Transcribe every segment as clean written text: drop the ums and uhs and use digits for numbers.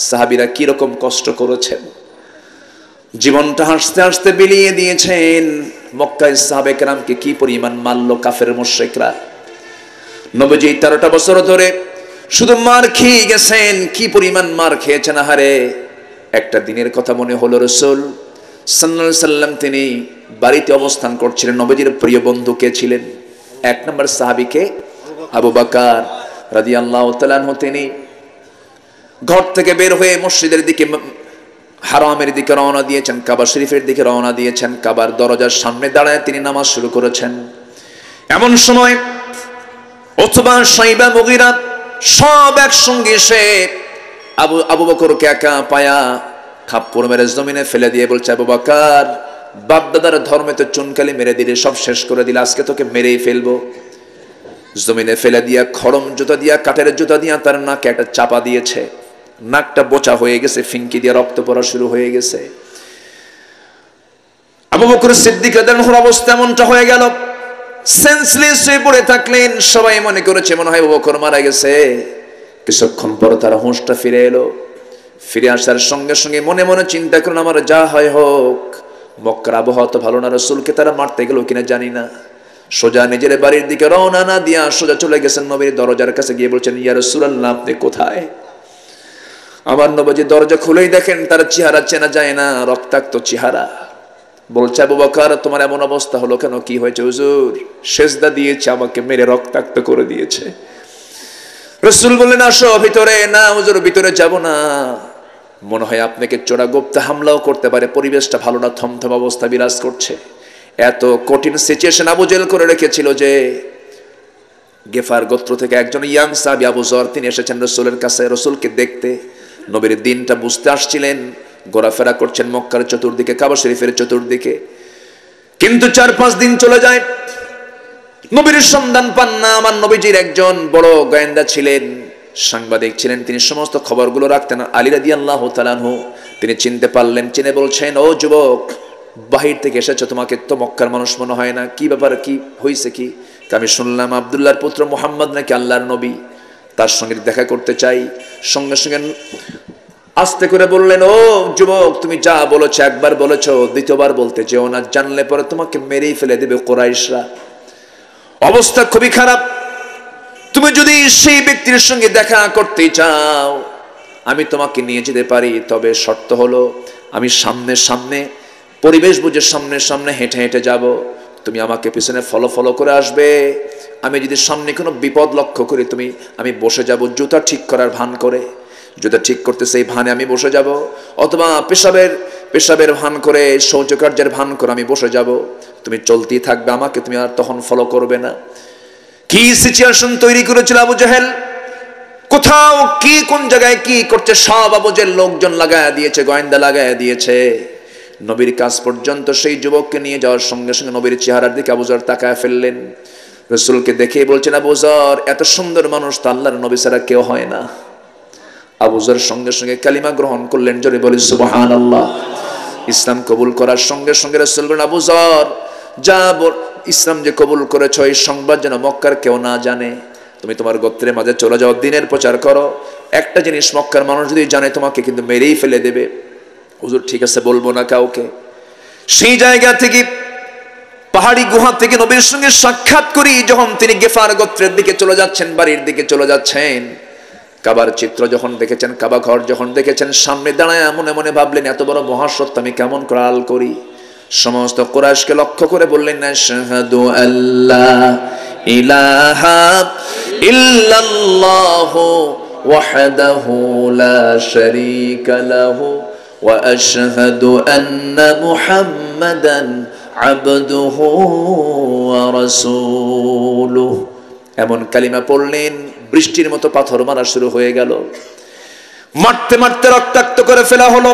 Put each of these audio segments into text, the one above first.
সাহাবীরা কি রকম কষ্ট করেছেন, জীবনটা হাসতে হাসতে বিলিয়ে দিয়েছেন। মক্কায় সাহাবে কেরামকে কি পরিমাণ মারলো কাফের মুশরিকরা। নবীজি 13টা বছর ধরে শুধু মার খেয়ে গেছেন, কি পরিমাণ মার খেয়েছেন। আহারে, একটা দিনের কথা মনে হলো, রাসূল সাল্লাল্লাহু আলাইহি সাল্লাম তিনি বাড়িতে অবস্থান করছিলেন। নবীজির প্রিয় বন্ধু কে ছিলেন? 1 নম্বর সাহাবীকে আবু বকর রাদিয়াল্লাহু তাআলা আনহু। তিনি ঘর থেকে বের হয়ে মসজিদের দিকে, হারামের দিকে রওনা দিয়েছেন, কাবা শরীফের দিকে রওনা দিয়েছেন। কাবার দরজার সামনে দাঁড়ায় তিনি নামাজ শুরু করেছেন। এমন সময় উতবা, শাইবা, মুগীরা সব একসঙ্গে এসে আবু বকরকে একা পায়া থাপ্পড় মেরে জমিনে ফেলে দিয়ে বলছে, আবু বকর, বাপদাদার ধর্মে তো চুনকালি মেরে দিলে, সব শেষ করে দিলে, আজকে তোকে মেরেই ফেলবো। জমিনে ফেলে দিয়া খড়ম জুতা দিয়া, কাঠের জুতা দিয়া তার নাকে একটা চাপা দিয়েছে। নাকটা বোচা হয়ে গেছে, ফিনকি দিয়ে রক্ত পড়া শুরু হয়ে গেছে। আবু বকর সিদ্দিক রাদিয়াল্লাহু আনহুর অবস্থা এমনটা হয়ে গেল, সেন্সলেস হয়ে পড়ে থাকলেন। সবাই মনে করেছে মনে হয় আবু বকর মারা গেছে। কিছুক্ষণ পর তার হুঁশটা ফিরে এলো। ফিরে আসার সঙ্গে সঙ্গে মনে মনে চিন্তা করলেন, আমার যা হয় হোক, মক্কার আবহাওয়া তো ভালো না, রাসূলকে তারা মারতে গেল কিনা জানি না। সোজা নিজের বাড়ির দিকে রওনা না দিয়া সোজা চলে গেছেন নবীর দরজার কাছে, গিয়ে বলছেন, ইয়া রাসূলুল্লাহ, আপনি কোথায়? আমার নবীজি দরজা খুলেই দেখেন তার চেহারা চেনা যায় না, রক্তাক্ত চেহারা। বলছে, আবু বকর, তোমার এমন অবস্থা হলো কেন? কি হয়েছে? হুজুর, সেজদা দিয়েছে, আমাকে মেরে রক্তাক্ত করে দিয়েছে। রাসূল বললেন, আসো ভিতরে। না হুজুর, ভিতরে যাব না, মনে হয় আপনাকে চোরা গোপ্তা হামলাও করতে পারে, পরিবেশটা ভালো না, থমথম অবস্থা বিরাজ করছে। এত কঠিন সিচুয়েশন আবু জেল করে রেখেছিল যে গেফার গোত্র থেকে একজন ইয়াং সাহাবী আবু যর, তিনি এসেছেন রাসূলের কাছে রাসূলকে দেখতে। নবীর দিনটা বুঝতে আসছিলেন, ঘোরাফেরা করছেন মক্কার চতুর্দিকে, কাবা শরীফের চতুর্দিকে। কিন্তু 4-5 দিন চলে যায়, নবীর সন্ধান পান না। আমার নবীজির একজন বড় গোয়েন্দা ছিলেন, সাংবাদিক ছিলেন, তিনি সমস্ত খবরগুলো রাখতেন। আলী রাদিয়াল্লাহু তাআলা আনহু তিনি চিনতে পারলেন, চিনে বলছেন, ও যুবক, বাহির থেকে এসেছো, তোমাকে তো মক্কার মানুষ মনে হয় না, কি ব্যাপার, কি হয়েছে কি? আমি শুনলাম আব্দুল্লাহর পুত্র মুহাম্মদ নাকি আল্লাহর নবী, তার সঙ্গে দেখা করতে চাই। সঙ্গে সঙ্গে আস্তে করে বললেন, ও যুবক, তুমি যা বলেছো একবার বলেছো, দ্বিতীয়বার বলতে চেও না, জানলে পরে তোমাকে মেরেই ফেলে দেবে কুরাইশরা। অবস্থা খুবই খারাপ। তুমি যদি সেই ব্যক্তির সঙ্গে দেখা করতে চাও, আমি তোমাকে নিয়ে যেতে পারি, তবে শর্ত হলো আমি সামনে সামনে, পরিবেশ বুঝে সামনে সামনে হেঁটে হেঁটে যাব, তুমি আমাকে পিছনে ফলো করে আসবে। আমি যদি সামনে কোনো বিপদ লক্ষ্য করি, আমি বসে যাব জুতা ঠিক করার ভান করে, জুতা ঠিক করতে সেই ভানে আমি বসে যাব, অথবা পেশাবের ভান করে, শৌচকার্যের ভান করে আমি বসে যাব। তুমি চলতেই থাকবে, আমাকে তুমি আর তখন ফলো করবে না। কি সিচুয়েশন তৈরি করেছিল আবু জাহেল, কোথাও কি কোন জায়গায় কি করছে সব আবু জাহেল লোকজন লাগায়া দিয়েছে, গোয়েন্দা লাগায়া দিয়েছে। নবীর কাছ পর্যন্ত সেই যুবককে নিয়ে যাওয়ার সঙ্গে সঙ্গে নবীর চেহারার দিকে আবু যর তাকায় ফেললেন। রাসূলকে দেখে বলছেন, আবু যর, এত সুন্দর মানুষ তো আল্লাহর নবী ছাড়া কেউ হয় না। আবু যর সঙ্গে সঙ্গে কালিমা গ্রহণ করলেন, জোরে বলি সুবহানাল্লাহ। ইসলাম কবুল করার সঙ্গে সঙ্গে রাসূল বলেন, আবু যর, যা ইসলাম যে কবুল করেছ এই সংবাদ যেন মক্কার কেউ না জানে, তুমি তোমার গোত্রের মাঝে চলে যাও, দিনের প্রচার করো। একটা জিনিস মক্কার মানুষ যদি জানে, তোমাকে কিন্তু মেরেই ফেলে দেবে। হুজুর, ঠিক আছে, বলবো না কাউকে। সেই জায়গা থেকে পাহাড়ি গুহা থেকে নবীর সঙ্গে সাক্ষাৎ করি, যখন তিনি গেফার গোত্রের দিকে চলে যাচ্ছেন, বাড়ির দিকে চলে যাচ্ছেন, কাবার চিত্র যখন দেখেছেন, কাবা ঘর যখন দেখেছেন, সামনে দাঁড়ায় মনে মনে ভাবলেন, এত বড় মহাসত্য আমি কেমন করে আড়াল করি। সমস্ত কুরাইশকে লক্ষ্য করে বললেন, আশহাদু আল্লা ইলাহা ইল্লাল্লাহু ওয়াহদাহু লা শারীকা লাহু ওয়া আশহাদু আন্না মুহাম্মাদান আবদুহু ওয়া রাসূলুহু। এমন কালিমা পড়লেন, বৃষ্টির মতো পাথর মারা শুরু হয়ে গেল, মারতে মারতে রক্তাক্ত করে ফেলা হলো।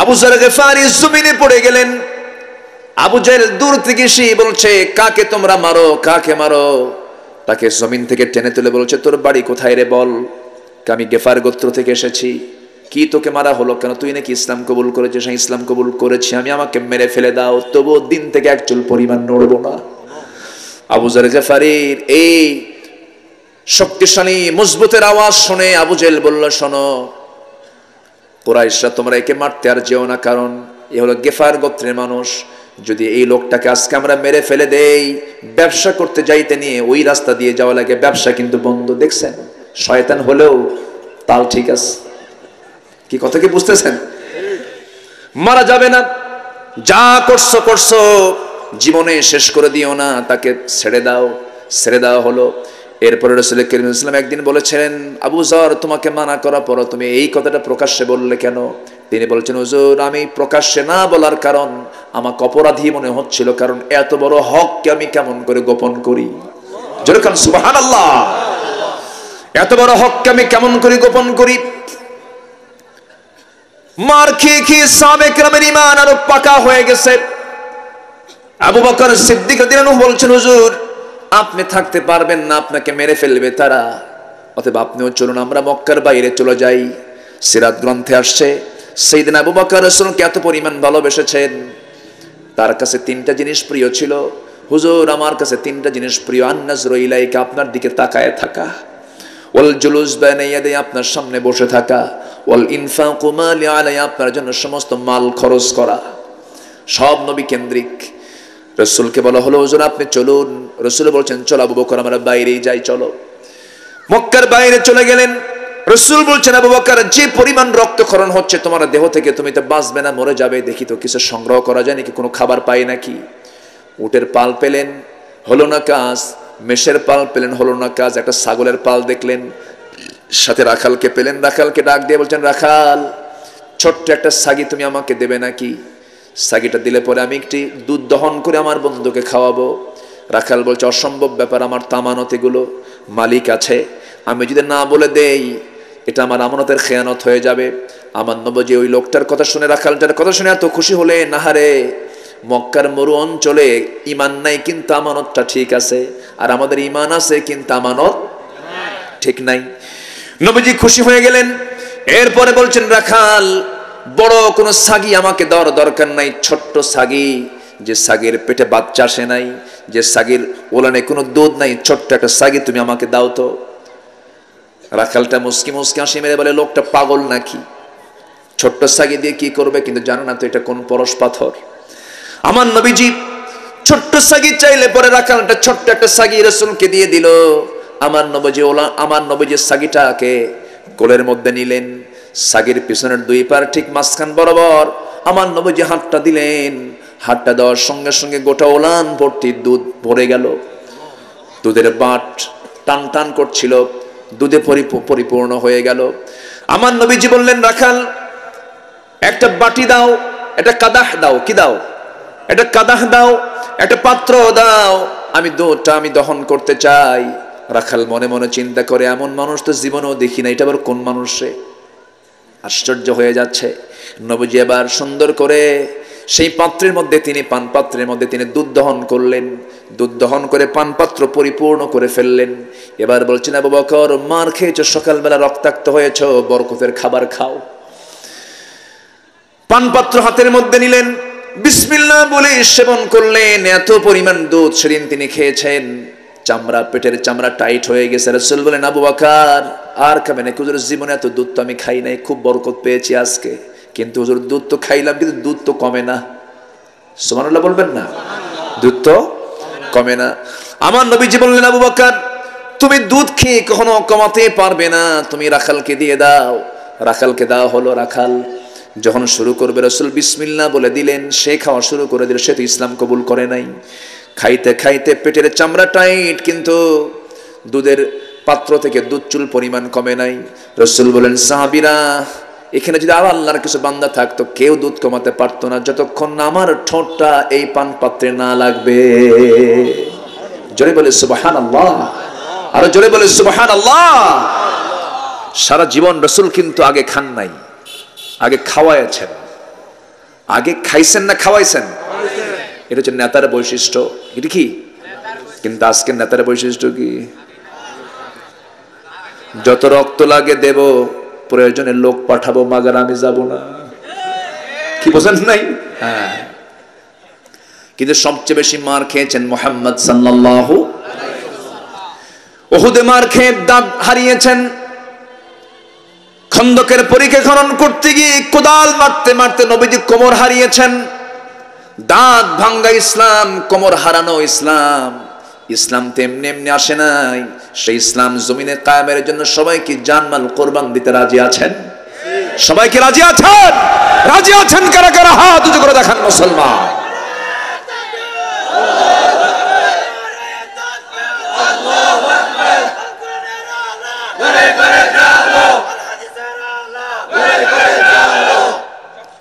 আবু যর গিফারি জমিনে পড়ে গেলেন। আবু জাহেল দূর থেকে এসে বলছে, কাকে তোমরা মারো, কাকে মারো? তাকে জমিন থেকে টেনে তুলে বলছে, তোর বাড়ি কোথায় রে বল। আমি গেফার গোত্র থেকে এসেছি। কি তোকে মারা হলো কেন? তুই নাকি ইসলাম কবুল করেছিস। ইসলাম কবুল করেছি আমি, আমাকে মেরে ফেলে দাও, তবুও দিন থেকে এক চুল পরিমাণ নড়বো না। আবু যর গিফারির এই শক্তিশালী মজবুতের আওয়াজ শুনে আবু জেহেল বলল, শোনো কুরাইশরা, তোমরা একে মারতে আর যেও না, কারণ এ হলো গেফার গোত্রের মানুষ। যদি এই লোকটাকে আজকে আমরা মেরে ফেলে দেই, ব্যবসা করতে যাইতে নিয়ে ওই রাস্তা দিয়ে যাওয়া লাগে, ব্যবসা কিন্তু বন্ধ। দেখছেন, শয়তান হলেও তাল ঠিক আছে। কি কথা কি বুঝতেছেন? মারা যাবে না, যা করছো করছো, জীবনে শেষ করে দিও না, তাকে ছেড়ে দাও। ছেড়ে দেওয়া হলো। এরপরে রাসূল করিম সাল্লাল্লাহু আলাইহি ওয়াসাল্লাম একদিন বলেছেন, আবু যর, তোমাকে মানা করার পর তুমি এই কথাটা প্রকাশ্যে বললে কেন? তিনি বলছেন, হুজুর, আমি প্রকাশ্যে না বলার কারণ আমাকে অপরাধী মনে হচ্ছিল, কারণ এত বড় হককে আমি কেমন করে গোপন করি। জোরে কান সুবহানাল্লাহ। এত বড় হককে আমি কেমন করে গোপন করি? মার খেয়ে খেয়ে সাহাবে কেরামের ঈমান আরো পাকা হয়ে গেছে। আবু বকর সিদ্দিক রাদিয়াল্লাহু আনহু বলছেন, হুজুর, আপনি থাকতে পারবেন না, আপনাকে মেরে ফেলবে তারা, অতএব আপনিও চলুন, আমরা মক্কার বাইরে চলে যাই। সিরাত গ্রন্থে আসছে, সাইয়েদনা আবু বকর রাসূলকে এত পরিমাণ ভালোবেসেছেন, তার কাছে তিনটা জিনিস প্রিয় ছিল। হুজুর, আমার কাছে তিনটা জিনিস প্রিয়, আন-নাজরু ইলাইকা, আপনার দিকে তাকায় থাকা, ওয়াল জুলুস বাইনা ইয়াদাই, আপনার সামনে বসে থাকা, ওয়াল ইনফাকু মালি আলাই, আপনার জন্য সমস্ত মাল খরচ করা। সব নবী কেন্দ্রিক। রাসূলকে বলা হলো, হুজুর আপনি চলুন। রাসূল বলছেন, চল আবু বকর, আমরা বাইরেই যাই, চলো। মক্কার বাইরে চলে গেলেন। রাসূল বলছেন, আবু বকর, যে পরিমাণ রক্তক্ষরণ হচ্ছে তোমার দেহ থেকে, তুমি তো বাঁচবে না, মরে যাবে। দেখি তো কিছু সংগ্রহ করা যায় নাকি, কোনো খাবার পাই নাকি। উটের পাল পেলেন, হলো না কাজ। মেষের পাল পেলেন, হলো না কাজ। একটা ছাগলের পাল দেখলেন, সাথে রাখালকে পেলেন। রাখালকে ডাক দিয়ে বলছেন, রাখাল, ছোট্ট একটা ছাগি তুমি আমাকে দেবে নাকি? ছাগিটা দিলে পরে আমি একটি দুধ দহন করে আমার বন্ধুকে খাওয়াবো। রাখাল বলছে, অসম্ভব ব্যাপার, আমার তো আমানত, এগুলো মালিক আছে, আমি যদি না বলে দেই এটা আমার আমানতের খেয়ানত হয়ে যাবে। আমার নবী ওই লোকটার কথা শুনে, রাখালটার কথা শুনে এত খুশি হলেন, নাহারে, মক্কার মরু অঞ্চলে ঈমান নাই কিন্তু আমানতটা ঠিক আছে, আর আমাদের ঈমান আছে কিন্তু আমানত ঠিক নাই। নবীজি খুশি হয়ে গেলেন। এরপরে বলছেন, রাখাল, বড় কোনো ছাগি আমাকে দেওয়ার দরকার নাই, ছোট্ট ছাগি, যে ছাগির পেটে বাচ্চা আসে নাই, যে ছাগির ওলানে কোনো দুধ নাই, ছোট্ট একটা ছাগি তুমি আমাকে দাও তো। রাখালটা মুস্কি মুস্কি হাসি মেরে বলে, লোকটা পাগল নাকি, ছোট্ট ছাগি দিয়ে কি করবে? কিন্তু জানো না তো এটা কোন পরশ পাথর। আমার নবীজি ছোট্ট ছাগি চাইলে পরে রাখালটা ছোট্ট একটা ছাগি রাসূলকে দিয়ে দিল। আমার নবীজি ছাগিটাকে কোলের মধ্যে নিলেন। ছাগির পিছনের দুই পার ঠিক মাঝখান বরাবর আমার নবীজি হাতটা দিলেন। হাতটা দেওয়ার সঙ্গে সঙ্গে গোটা ওলান ভর্তি দুধ ভরে গেল। দুধের বাট টান টান করছিল, দুধে পরিপূর্ণ হয়ে গেল। আমার নবীজি বললেন, রাখাল, একটা বাটি দাও, একটা কাদাহ দাও। কি দাও? একটা কাদাহ দাও, একটা পাত্র দাও, আমি দুধটা আমি দহন করতে চাই। রাখাল মনে মনে চিন্তা করে, এমন মানুষ তো জীবনেও দেখি না, এটা আবার কোন মানুষ রে? আশ্চর্য হয়ে যাচ্ছে। নবীজি এবার সুন্দর করে সেই পাত্রের মধ্যে তিনি, পান পাত্রের মধ্যে তিনি দুধ দহন করলেন। দুধ দহন করে পানপাত্র পরিপূর্ণ করে ফেললেন। এবার বলছেন, আবু বকর, মার খেয়েছো, সকালবেলা রক্তাক্ত হয়েছো, বরকতের খাবার খাও। পানপাত্র হাতের মধ্যে নিলেন, বিসমিল্লাহ বলে সেবন করলেন। এত পরিমাণ দুধ সেদিন তিনি খেয়েছেন, চামড়া, পেটের চামড়া টাইট হয়ে গেছে। রাসূল বলেন, আবু বকর, আর খাবেন না? হুজুর, জীবনে এত দুধ তো আমি খাই নাই, খুব বরকত পেয়েছি আজকে, কিন্তু হুজুর দুধ তো খাইলাম, কিন্তু দুধ তো কমে না। সুবহানাল্লাহ বলবেন না? দুধ তো কমে না। আমার নবীজি বললেন, আবু বকর, তুমি দুধ খেয়ে কখনো কমাতে পারবে না, তুমি রাখালকে দিয়ে দাও। রাখালকে দেওয়া হলো। রাখাল যখন শুরু করবে, রাসূল বিসমিল্লাহ বলে দিলেন, সে খাওয়া শুরু করে দিল। সে তো ইসলাম কবুল করে নাই। খাইতে খাইতে পেটের চামড়া টাইট, কিন্তু দুধের পাত্র থেকে দুধ চুল পরিমাণ কমে নাই। রাসূল বলেন, সাহাবীরা, এখানে যদি আর আল্লাহর কিছু বান্দা থাকতো, কেউ দুধ কমাতে পারতো না যতক্ষণ না আমার ঠোঁটটা এই পান পাত্রে না লাগবে। জোরে বলে সুবহানাল্লাহ, আরো জোরে বলে সুবহানাল্লাহ। সারা জীবন রাসূল কিন্তু আগে খান নাই, আগে খাওয়াইছেন। আগে খাইছেন না খাওয়াইছেন? এটা হচ্ছে নেতার বৈশিষ্ট্য। এটা কি? কিন্তু আজকের নেতার বৈশিষ্ট্য কি? যত রক্ত লাগে দেব, প্রয়োজনে লোক পাঠাবো, মাগার আমি যাব না। কি বোঝেন নাই? হ্যাঁ। কিন্তু সবচেয়ে বেশি মার খেয়েছেন মুহাম্মদ সাল্লাল্লাহু। উহুদে মার খেয়ে দাঁত হারিয়েছেন, খন্দকের পরীক্ষা খনন করতে গিয়ে কোদাল মারতে মারতে নবীজি কোমর হারিয়েছেন। দাঁত ভাঙ্গা ইসলাম, কোমর হারানো ইসলাম। ইসলাম তেমনি এমনি আসে নাই, সেই ইসলাম জমিনে কায়েমের জন্য সবাইকে জানমাল কোরবান দিতে রাজি আছেন? সবাইকে রাজি আছেন? রাজি আছেন কারা কারা? হাত উঁচু করে দেখান মুসলমান।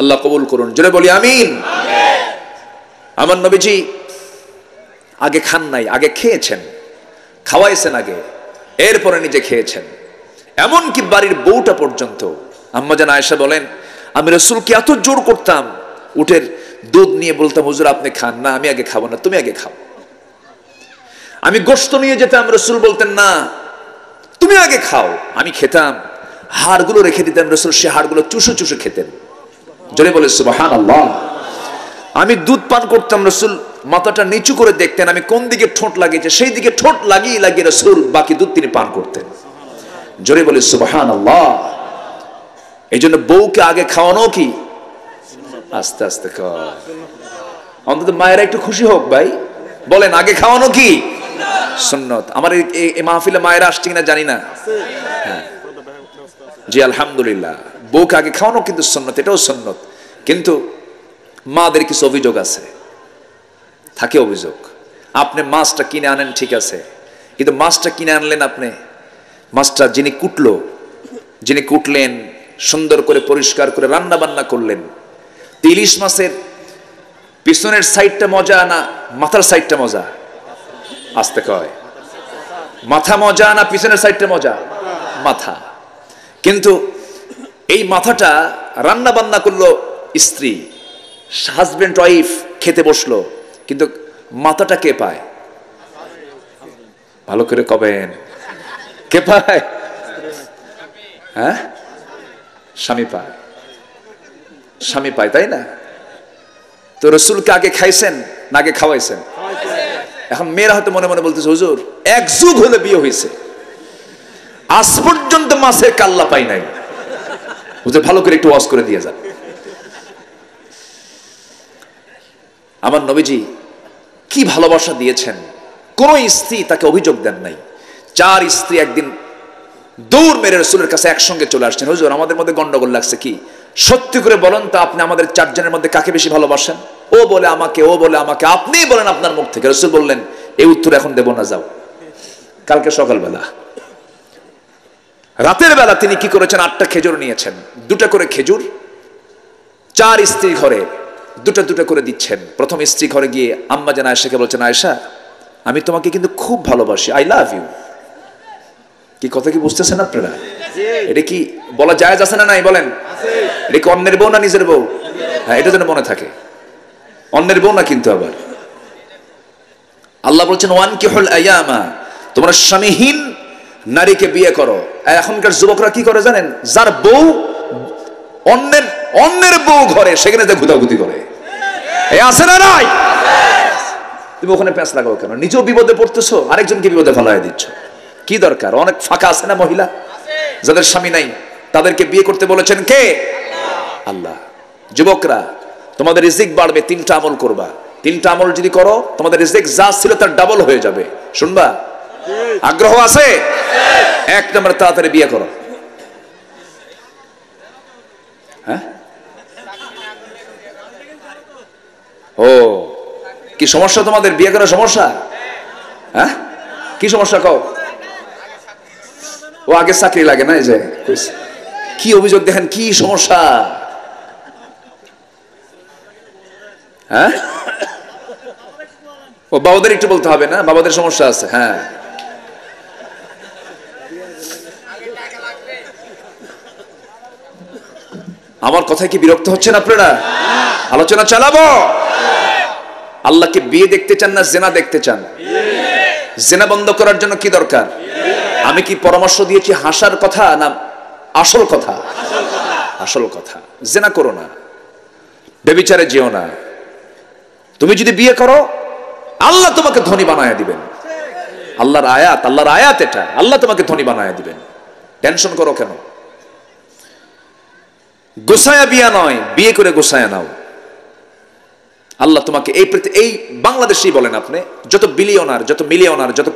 আল্লাহ কবুল করুন, জোরে বলি আমিন। আমার নবীজি আগে খান নাই, আগে খেয়েছেন, খাওয়াইছেন আগে, এরপরে নিজে খেয়েছেন। এমনকি বাড়ির বউটা পর্যন্ত, আম্মা জান আয়েশা বলেন, আমি রাসূলকে এত জোর করতাম, উটের দুধ নিয়ে বলতাম, হুজুর আপনি খান না, আমি আগে খাবো না, তুমি আগে খাও। আমি গোশত নিয়ে যেতাম, রাসূল বলতেন না তুমি আগে খাও, আমি খেতাম। হাড়গুলো রেখে দিতাম, রাসূল সে হাড়গুলো চুষে চুষে খেতেন। জোরে বলে সুবহানাল্লাহ। আমি দুধ পান করতাম, রাসূল মাথাটা নিচু করে দেখতেন আমি কোন দিকে ঠোঁট লাগিয়েছে, সেই দিকে ঠোঁট লাগিয়ে লাগিয়ে রাসূল বাকি দুধ তিনি পান করতেন। জোরে বলে সুবহানাল্লাহ। এই জন্য বউকে আগে খাওয়ানো কি আস্তে আস্তে খাওয়া, অন্তত মায়েরা একটু খুশি হোক। ভাই বলেন, আগে খাওয়ানো কি সুন্নত? আমার এই মাহফিলে মায়েরা আসছে কিনা জানি না। হ্যাঁ জি আলহামদুলিল্লাহ, বউকে আগে খাওয়ানো কিন্তু সুন্নত, এটাও সুন্নত। কিন্তু মাদের কিছু অভিযোগ আছে, থাকে অভিযোগ। আপনি মাছটা কিনে আনেন ঠিক আছে, কিন্তু মাছটা কিনে আনলেন আপনি, মাছটা যিনি কুটলো, যিনি কুটলেন সুন্দর করে পরিষ্কার করে রান্না বান্না করলেন, ইলিশ মাছের পিছনের সাইডটা মজা না মাথার সাইডটা মজা? আসতে কয় মাথা মজা না পিছনের সাইডটা মজা? মাথা। কিন্তু এই মাথাটা রান্না বান্না করলো স্ত্রী, হাজবেন্ড ওয়াইফ খেতে বসলো, কিন্তু মাথাটা কে পায়? ভালো করে কবেন, কে পায়? হ্যাঁ, স্বামী পায়, স্বামী পায়, তাই না? তো রাসূলকে আগে খাইছেন না আগে খাওয়াইছেন? এখন মেয়েরা হয়তো মনে মনে বলতেছে, হুজুর এক যুগ হলে বিয়ে হয়েছে, আজ পর্যন্ত মাছের কাল্লা পাই নাই, হুজুর ভালো করে একটু ওয়াজ করে দিয়ে যান। আমার নবীজি কি ভালোবাসা দিয়েছেন, কোন স্ত্রী তাকে অভিযোগ দেন নাই। 4 স্ত্রী একদিন দৌড় মেরে রাসূলের কাছে একসঙ্গে চলে আসছেন, হুজুর আমাদের মধ্যে গন্ডগোল লাগছে, কি সত্যি করে বলেন তো আপনি আমাদের 4 জনের মধ্যে কাকে বেশি ভালোবাসেন? ও বলে আমাকে, ও বলে আমাকে, আপনিই বলেন আপনার মুখ থেকে। রাসূল বললেন, এই উত্তর এখন দেব না, যাও কালকে সকালবেলা। রাতের বেলা তিনি কি করেছেন, 8টা খেজুর নিয়েছেন, 2টা করে খেজুর 4 স্ত্রী ঘরে 2টা 2টা করে দিচ্ছেন। প্রথম স্ত্রী ঘরে গিয়ে আম্মা জান আয়েশাকে বলছেন, আয়েশা আমি তোমাকে কিন্তু খুব ভালোবাসি, আই লাভ ইউ। কি কথা কি বুঝতেছেন আপনারা? এটা কি বলা জায়েজ আছে না নাই বলেন? এটা কি অন্যের বউ না নিজের বউ? হ্যাঁ, এটা যেন মনে থাকে, অন্যের বউ না কিন্তু। আবার আল্লাহ বলছেন, ওয়ানকিহুল আয়ামা, তোমরা স্বামীহীন নারীকে বিয়ে করো। এখনকার যুবকরা কি করে জানেন? যার বউ অন্যের বউ ঘরে, সেখানে যে ঘুদাঘুদি করে, এই আছে না নাই? তুমি ওখানে প্যাঁচ লাগাও কেন? নিজেও বিপদে পড়তেছো, আরেকজনকে বিপদে ফেলায় দিচ্ছ, কি দরকার? অনেক ফাঁকা আছে না মহিলা যাদের স্বামী নাই, তাদেরকে বিয়ে করতে বলেছেন কে? আল্লাহ। যুবকরা তোমাদের রিজিক বাড়বে, 3টা আমল করবা। 3টা আমল যদি করো তোমাদের রিজিক যা ছিল তার ডাবল হয়ে যাবে। শুনবা? আগ্রহ আছে? 1 নম্বর, তাড়াতাড়ি বিয়ে করো। হ্যাঁ, ও কি সমস্যা তোমাদের? বিয়ে করার সমস্যা? হ্যাঁ, কি সমস্যা কও? ও আগে চাকরি লাগে না, এই যে কি অভিযোগ দেখেন, কি সমস্যা? হ্যাঁ, ও বাবাদের একটু বলতে হবে না, বাবাদের সমস্যা আছে। হ্যাঁ, আমার কথায় কি বিরক্ত হচ্ছেন আপনারা? আলোচনা চালাবো। আল্লাহকে বিয়ে দেখতে চান না জেনা দেখতে চান? জেনা বন্ধ করার জন্য কি দরকার? আমি কি পরামর্শ দিয়েছি হাসার কথা না আসল কথা? আসল কথা। জেনা করো না, ব্যভিচারে যেও না। তুমি যদি বিয়ে করো আল্লাহ তোমাকে ধনী বানায় দিবেন, আল্লাহর আয়াত এটা। আল্লাহ তোমাকে ধনী বানায় দিবেন, টেনশন করো কেন? গোসায়া বিয়া নয়, বিয়ে করে গোসায়া নাও। আল্লাহ তোমাকে এই বাংলাদেশেই বলেন আপনি, যত বিলিয়নার, যত মিলিয়নার, যত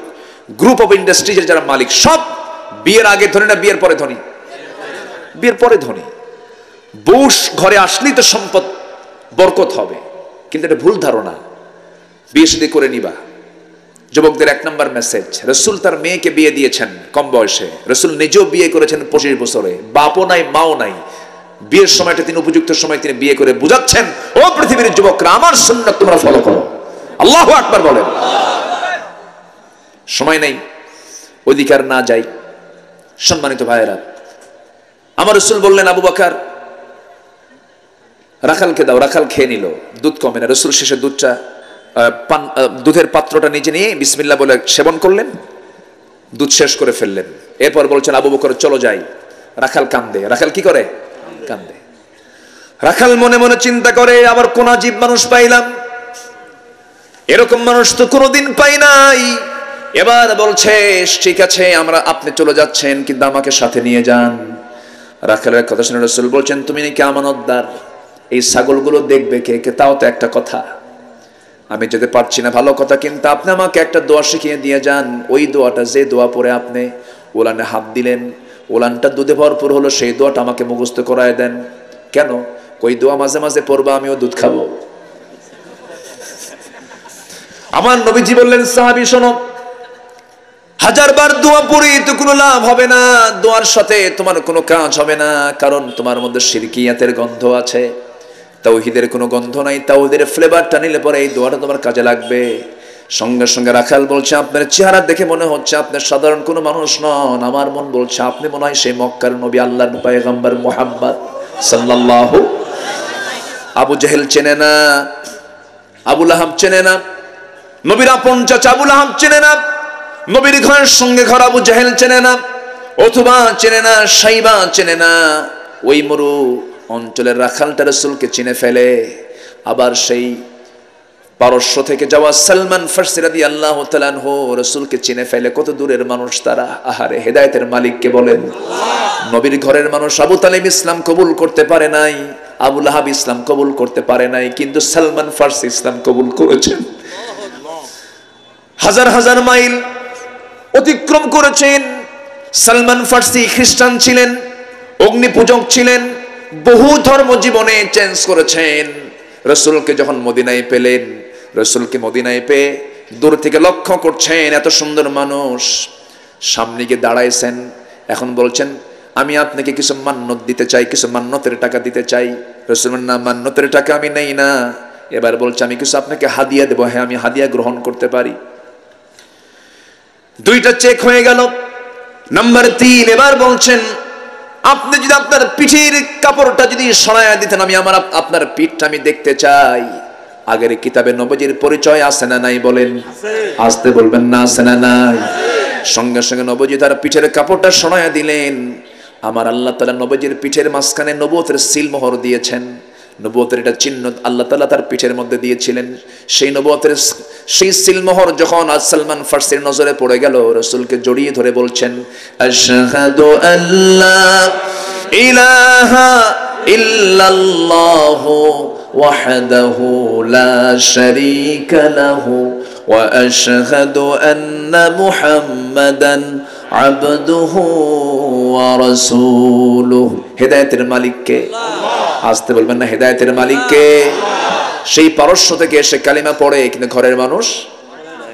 গ্রুপ অফ ইন্ডাস্ট্রিজের যারা মালিক, সব বিয়ের আগে ধনী না বিয়ের পরে ধনী? বিয়ের পরে ধনী। বউ ঘরে আসলেই তো সম্পদ বরকত হবে, কিন্তু এটা ভুল ধারণা। বিয়ে শাদী করে নিবা। যুবকদের 1 নম্বর মেসেজ, রাসূল তার মেয়েকে বিয়ে দিয়েছেন কম বয়সে। রাসূল নিজেও বিয়ে করেছেন 25 বছরে, বাপও নাই মাও নাই। বিয়ের সময়টা তিনি উপযুক্ত সময় তিনি বিয়ে করে বুঝাচ্ছেন, ও পৃথিবীর যুবকরা, আমার সুন্নাত তোমরা ফলো করো। আল্লাহু আকবার বলেন। সময় নেই, অধিকার না যাই। সম্মানিত ভাইয়েরা, আমার রাসূল বললেন, আবু বকর রাখালকে দাও। রাখাল খেয়ে নিল, দুধ কমে না। রাসূল শেষে দুধের পাত্রটা নিজে নিয়ে বিসমিল্লাহ বলে সেবন করলেন, দুধ শেষ করে ফেললেন। এরপর বলছেন, আবু বকর চলো যাই। রাখাল কান্দে। রাখাল কি করে? কান্দে। রাখাল মনে মনে চিন্তা করে, আবার কোন আজীব মানুষ পাইলাম, এরকম মানুষ তো কোনোদিন পাই নাই। এবার বলছে, ঠিক আছে আপনি চলে যাচ্ছেন, কিন্তু আমাকে সাথে নিয়ে যান। রাখালের কথা শুনে রাসূল বলছেন, তুমি নাকি আমানতদার, এই ছাগলগুলো দেখবে কে? তাও তো একটা কথা, আমি যেতে পারছি না, ভালো কথা, কিন্তু আপনি আমাকে একটা দোয়া শিখিয়ে দিয়ে যান। ওই দোয়াটা, যে দোয়া পরে আপনি ওলানে হাত দিলেন, ওলানটা দুধে ভরপুর হলো, সেই দোয়াটা আমাকে মুখস্থ করায় দেন। কেন? ওই দোয়া মাঝে মাঝে পড়বা, আমিও দুধ খাবো। আমার নবীজি বললেন, সাহাবী শোনো, 1000 বার দোয়া পড়ি তো কোনো লাভ হবে না, দোয়ার সাথে তোমার কোনো কাজ হবে না, কারণ তোমার মধ্যে শিরকিয়াতের গন্ধ আছে, তাওহীদের কোনো গন্ধ নাই। তাওহীদের ফ্লেভারটা নিলে পরে এই দোয়াটা তোমার কাজে লাগবে। সঙ্গে সঙ্গে রাখাল বলছে, আপনার চেহারা দেখে মনে হচ্ছে আপনি সাধারণ কোনো মানুষ নন। আমার মন বলছে আপনি মনে হয় সেই মক্কার নবী, আল্লাহর পয়গম্বর মুহাম্মদ সাল্লাল্লাহু। আবু জেহেল চেনে না, আবু লাহাব চেনে না, নবীর আপন চাচা আবু লাহাব চেনে না, নবীর ঘরের সঙ্গে ঘর আবু জেহেল চেনে না, অথবা চেনে না, সাইবা চেনে না। ওই মরু অঞ্চলের রাখালটা রাসূলকে চিনে ফেলে। আবার সেই পারস্য থেকে যাওয়া সালমান ফারসি রাদিয়াল্লাহু তাআলা আনহু রাসূলকে চিনে ফেলে। কত দূরের মানুষ তারা! আহারে, হেদায়েতের মালিককে বলেন। নবীর ঘরের মানুষ আবু তালিব ইসলাম কবুল করতে পারে নাই, আবু লাহাব ইসলাম কবুল করতে পারে নাই, কিন্তু সালমান ফারসি ইসলাম কবুল করেছেন। হাজার হাজার মাইল অতিক্রম করেছেন। সালমান ফারসি খ্রিস্টান ছিলেন, অগ্নি পূজক ছিলেন, বহু ধর্ম জীবনে চেঞ্জ করেছেন। রাসূলকে যখন মদিনায় পেলেন, রাসূলকে মদিনায় পেয়ে দূর থেকে লক্ষ্য করছেন, এত সুন্দর মানুষ, সামনে গিয়ে দাঁড়াইছেন। এখন বলছেন, আমি আপনাকে কিছু মান্নত দিতে চাই, কিছু মান্নতের টাকা দিতে চাই। রাসূল বলেন, না, মান্নতের টাকা আমি নেই না। এবার বলছে, আমি কিছু আপনাকে হাদিয়া দেবো। হ্যাঁ, আমি হাদিয়া গ্রহণ করতে পারি। 2টা চেক হয়ে গেল। নাম্বার 3, এবার বলছেন, আপনি যদি আপনার পিঠের কাপড়টা যদি সরাইয়া দিতেন, আমি আপনার পিঠটা আমি দেখতে চাই। আগের কিতাবে নবীজির পরিচয় আছে না নাই? বলেন, আসতে বলবেন না, আছে না নাই? সঙ্গে সঙ্গে নবীজি তার পিঠের কাপড়টা সরাইয়া দিলেন। আমার আল্লাহ তাআলা নবীজির পিঠের মাঝখানে নবুয়তের সিলমোহর দিয়েছেন। নবুয়তের এটা চিহ্ন আল্লাহ তাআলা তার পিঠের মধ্যে দিয়েছিলেন। সেই নবুয়তের সেই সিলমোহর যখন সালমান ফারসির নজরে পড়ে গেল, রাসূলকে জড়িয়ে ধরে বলছেন, আশহাদু আল্লা ইলাহা ইল্লাল্লাহু ওয়াহদাহু লা শারীকা লাহু ওয়া আশহাদু আন্না মুহাম্মাদান আবদুহু ওয়া রাসূলুহু। হেদায়েতের মালিক কে? আসতে বলবেন না, হেদায়েতের মালিক কে? সেই পারস্য থেকে এসে কালিমা পড়ে, কিন্তু ঘরের মানুষ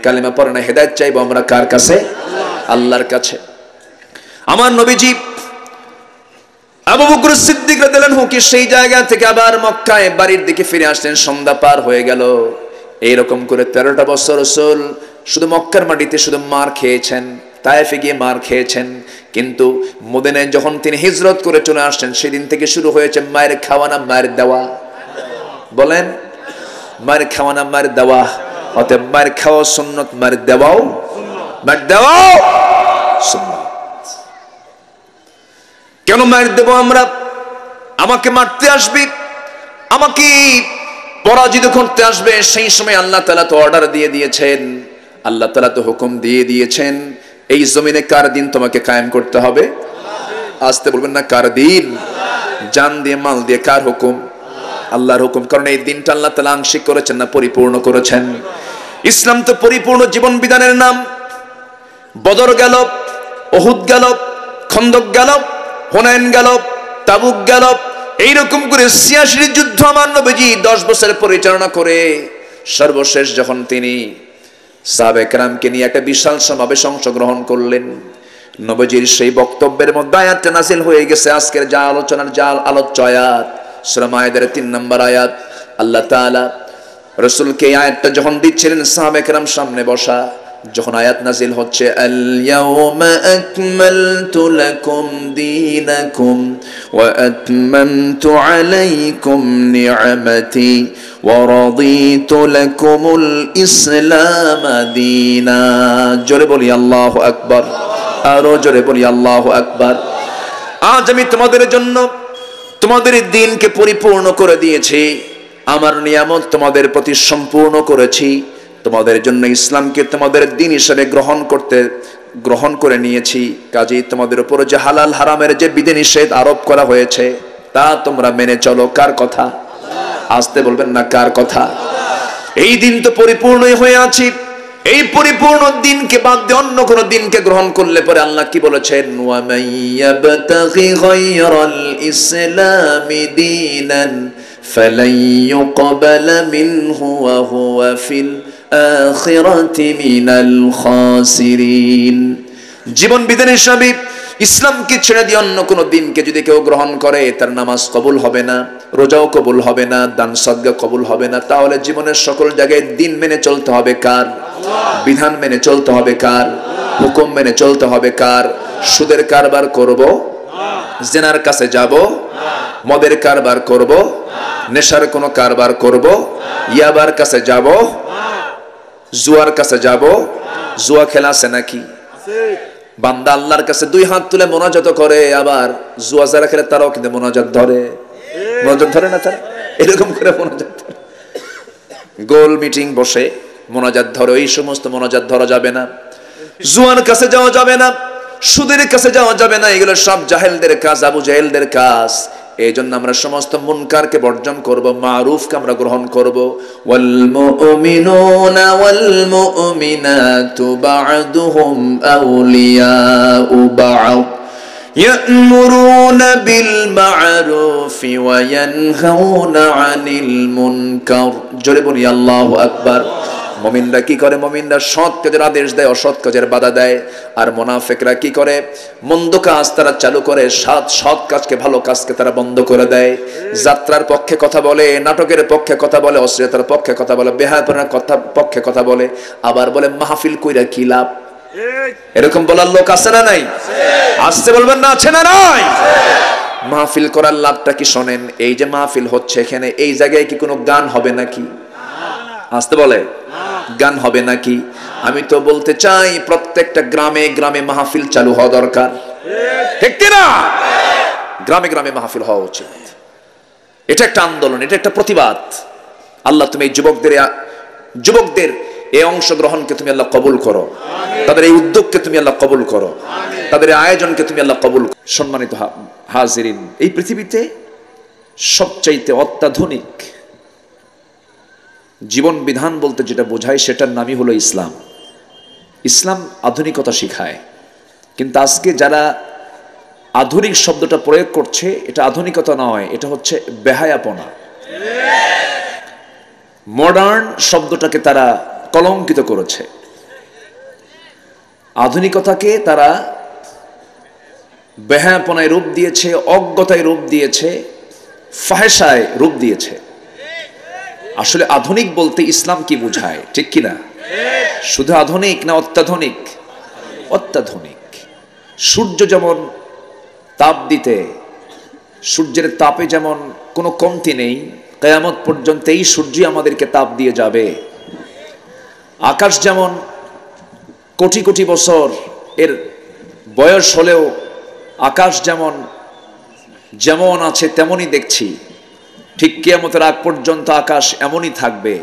কালিমা পড়ে না। হেদায়েত চাইবো আমরা কার কাছে? আল্লাহর কাছে। আমার নবীজি আবু বকর সিদ্দিক রাদিয়াল্লাহু আনহু কি সেই জায়গা থেকে আবার মক্কায় বাড়ির দিকে ফিরে আসলেন। সন্ধ্যা পার হয়ে গেল। এইরকম করে 13টা বছর রাসূল শুধু মক্কার মাটিতে শুধু মার খেয়েছেন, তায়েফে গিয়ে মার খেয়েছেন, কিন্তু মদিনায় যখন তিনি হিজরত করে চলে আসছেন, সেদিন থেকে শুরু হয়েছে মায়ের খাওয়া না মায়ের দেওয়া। বলেন, মায়ের খাওয়া না মায়ের দেওয়া। অতএব মায়ের খাওয়া সুন্নত, মায়ের দেওয়াও, মায়ের দেওয়াও সুন্নত। কেন মায়ের দেব আমরা? আমাকে মারতে আসবে, আমাকে পরাজিত করতে আসবে, সেই সময় আল্লাহ তাআলা তো অর্ডার দিয়ে দিয়েছেন, আল্লাহ তাআলা তো হুকুম দিয়ে দিয়েছেন এই জমিনে কার দিন তোমাকে কায়েম করতে হবে? আসতে বলবেন না, কার দিন? জান দিয়ে মাল দিয়ে কার হুকুম? আল্লাহর হুকুম। কারণ এই দিনটা আল্লাহ তাআলা আংশিক করেছেন না পরিপূর্ণ করেছেন? ইসলাম তো পরিপূর্ণ জীবন বিধানের নাম। বদর গেল, উহুদ গেল, খন্দক গেল, হুনাইন গেল, তাবুক গেল, এইরকম করে ৮৬ যুদ্ধ আমার নবীজি 10 বছর পরিচালনা করে সর্বশেষ যখন তিনি সাহাবায়ে কেরামকে নিয়ে একটা বিশাল সমাবেশে অংশগ্রহণ করলেন, নবীজির সেই বক্তব্যের মধ্যে আয়াতটা নাযিল হয়ে গেছে। আজকের যা আলোচনার যা আলোচ্য আয়াত সূরা মায়েদার ৩ নম্বর আয়াত। আল্লাহ তাআলা রাসূলকে এই আয়াতটা যখন দিচ্ছিলেন, সাহাবায়ে কেরাম সামনে বসা, যখন আয়াত নাযিল হচ্ছে আল ইয়াউমা আকমালতু লাকুম দীনাকুম ওয়া আতমামতু আলাইকুম নি'মাতি ওয়া রাদিতু লাকুমুল ইসলাম দীনা। জোরে বলি আল্লাহু আকবার, আরো জোরে বলি আল্লাহু আকবার। আজ আমি তোমাদের জন্য তোমাদের দিনকে পরিপূর্ণ করে দিয়েছি, আমার নিয়ামত তোমাদের প্রতি সম্পূর্ণ করেছি, তোমাদের জন্য ইসলামকে তোমাদের দিন হিসেবে গ্রহণ করে নিয়েছি। কাজেই তোমাদের উপর যে হালাল হারামের যে বিধিনিষেধ আরোপ করা হয়েছে তা তোমরা মেনে চলো। কার কথা? আসতে বলবেন না, কার কথা? এই দিন তো পরিপূর্ণই হয়ে আছি, এই পরিপূর্ণ দিনকে বাদ দিয়ে অন্য কোন দিনকে গ্রহণ করলে পরে আল্লাহ কি বলেছেন? ওয়া মাইয়াবতাগি গায়রাল ইসলামি দীনান ফালাই ইউকবালা মিনহু ওয়া হুয়া ফিল আখিরাতি মিনাল খাসিরিন। জীবন বিধান হিসাবে ইসলামকে ছেড়ে দিয়ে অন্য কোনো দিনকে যদি কেউ গ্রহণ করে, তার নামাজ কবুল হবে না, রোজাও কবুল হবে না, দান সদকা কবুল হবে না। তাহলে জীবনের সকল জায়গায় দিন মেনে চলতে হবে কার? বিধান মেনে চলতে হবে কার? হুকুম মেনে চলতে হবে কার? সুদের কারবার করব, জিনার কাছে যাব, মদের কারবার করব, নেশার কোনো কারবার করব, ইয়াবার কাছে যাব, জুয়ার কাছে যাব। জুয়া খেলা আছে নাকি? বান্দা আল্লাহর কাছে 2 হাত তুলে মোনাজাত করে, আবার জুয়া যারা খেলে তারাও কিন্তু মোনাজাত ধরে। মোনাজাত ধরে না তারা? এরকম করে মোনাজাত ধরে, গোল মিটিং বসে মোনাজাত ধরে। এই সমস্ত মোনাজাত ধরা যাবে না, জুয়ার কাছে যাওয়া যাবে না, সুদের কাছে যাওয়া যাবে না। এগুলো সব জাহেলদের কাজ, আবু জাহেলদের কাজ। এই জন্য আমরা সমস্ত মুনকারকে বর্জন করব, মারুফকে আমরা গ্রহণ করব। ওয়াল মুমিনুনা ওয়াল মুমিনাতু বা'দুহুম আউলিয়াউ বা'দ ইয়া'মুরুনা বিল মা'রুফি ওয়া ইয়ানহাউনা আনিল মুনকার। জোরে বলি আল্লাহু আকবার। মুমিনরা কি করে? মুমিনরা সৎ কাজের আদেশ দেয়, অসৎ কাজের বাধা দেয়। আর মুনাফিকরা কি করে? মন্দ কাজ তারা চালু করে, সৎ কাজকে, ভালো কাজকে তারা বন্ধ করে দেয়। যাত্রার পক্ষে কথা বলে, নাটকের পক্ষে কথা বলে, অশ্লীলতার পক্ষে কথা বলে, বেহায়াপনার পক্ষে কথা বলে, আবার বলে মাহফিল কইরা কি লাভ। এরকম বলার লোক আছে না নাই? আসতে বলবেন না, আছে না নাই? মাহফিল করার লাভটা কি শোনেন? এই যে মাহফিল হচ্ছে এখানে, এই জায়গায় কি কোনো গান হবে নাকি? আসতে বলে, গান হবে নাকি? আমি তো বলতে চাই প্রত্যেকটা গ্রামে গ্রামে মাহফিল চালু হওয়া দরকার, ঠিক না? গ্রামে গ্রামে মাহফিল হওয়া উচিত। এটা একটা আন্দোলন, এটা একটা প্রতিবাদ। আল্লাহ তুমি এই যুবকদের এই অংশগ্রহণকে তুমি আল্লাহ কবুল করো, তাদের এই উদ্যোগকে তুমি আল্লাহ কবুল করো, তাদের আয়োজনকে তুমি আল্লাহ কবুল করো। সম্মানিত হাজিরিন, এই পৃথিবীতে সবচাইতে অত্যাধুনিক জীবন বিধান বলতে যেটা বোঝায় সেটার নামই হলো ইসলাম। ইসলাম আধুনিকতা শিখায়, কিন্তু আজকে যারা আধুনিক শব্দটা প্রয়োগ করছে, এটা আধুনিকতা নয়, এটা হচ্ছে বেহায়াপনা। মডার্ন শব্দটাকে তারা কলঙ্কিত করেছে, আধুনিকতাকে তারা বেহায়াপনায় রূপ দিয়েছে, অজ্ঞতায় রূপ দিয়েছে, ফাহেশায় রূপ দিয়েছে। আসলে আধুনিক বলতে ইসলাম কি বোঝায়, ঠিক কিনা? শুধু আধুনিক না অত্যাধুনিক? অত্যাধুনিক। সূর্য যেমন তাপ দিতে, সূর্যের তাপে যেমন কোনো কমতি নেই, কিয়ামত পর্যন্ত এই সূর্যই আমাদেরকে তাপ দিয়ে যাবে। আকাশ যেমন কোটি কোটি বছর এর বয়স হলেও আকাশ যেমন আছে তেমনই দেখছি, ঠিক কিয়ামতের আগ পর্যন্ত আকাশ এমনই থাকবে।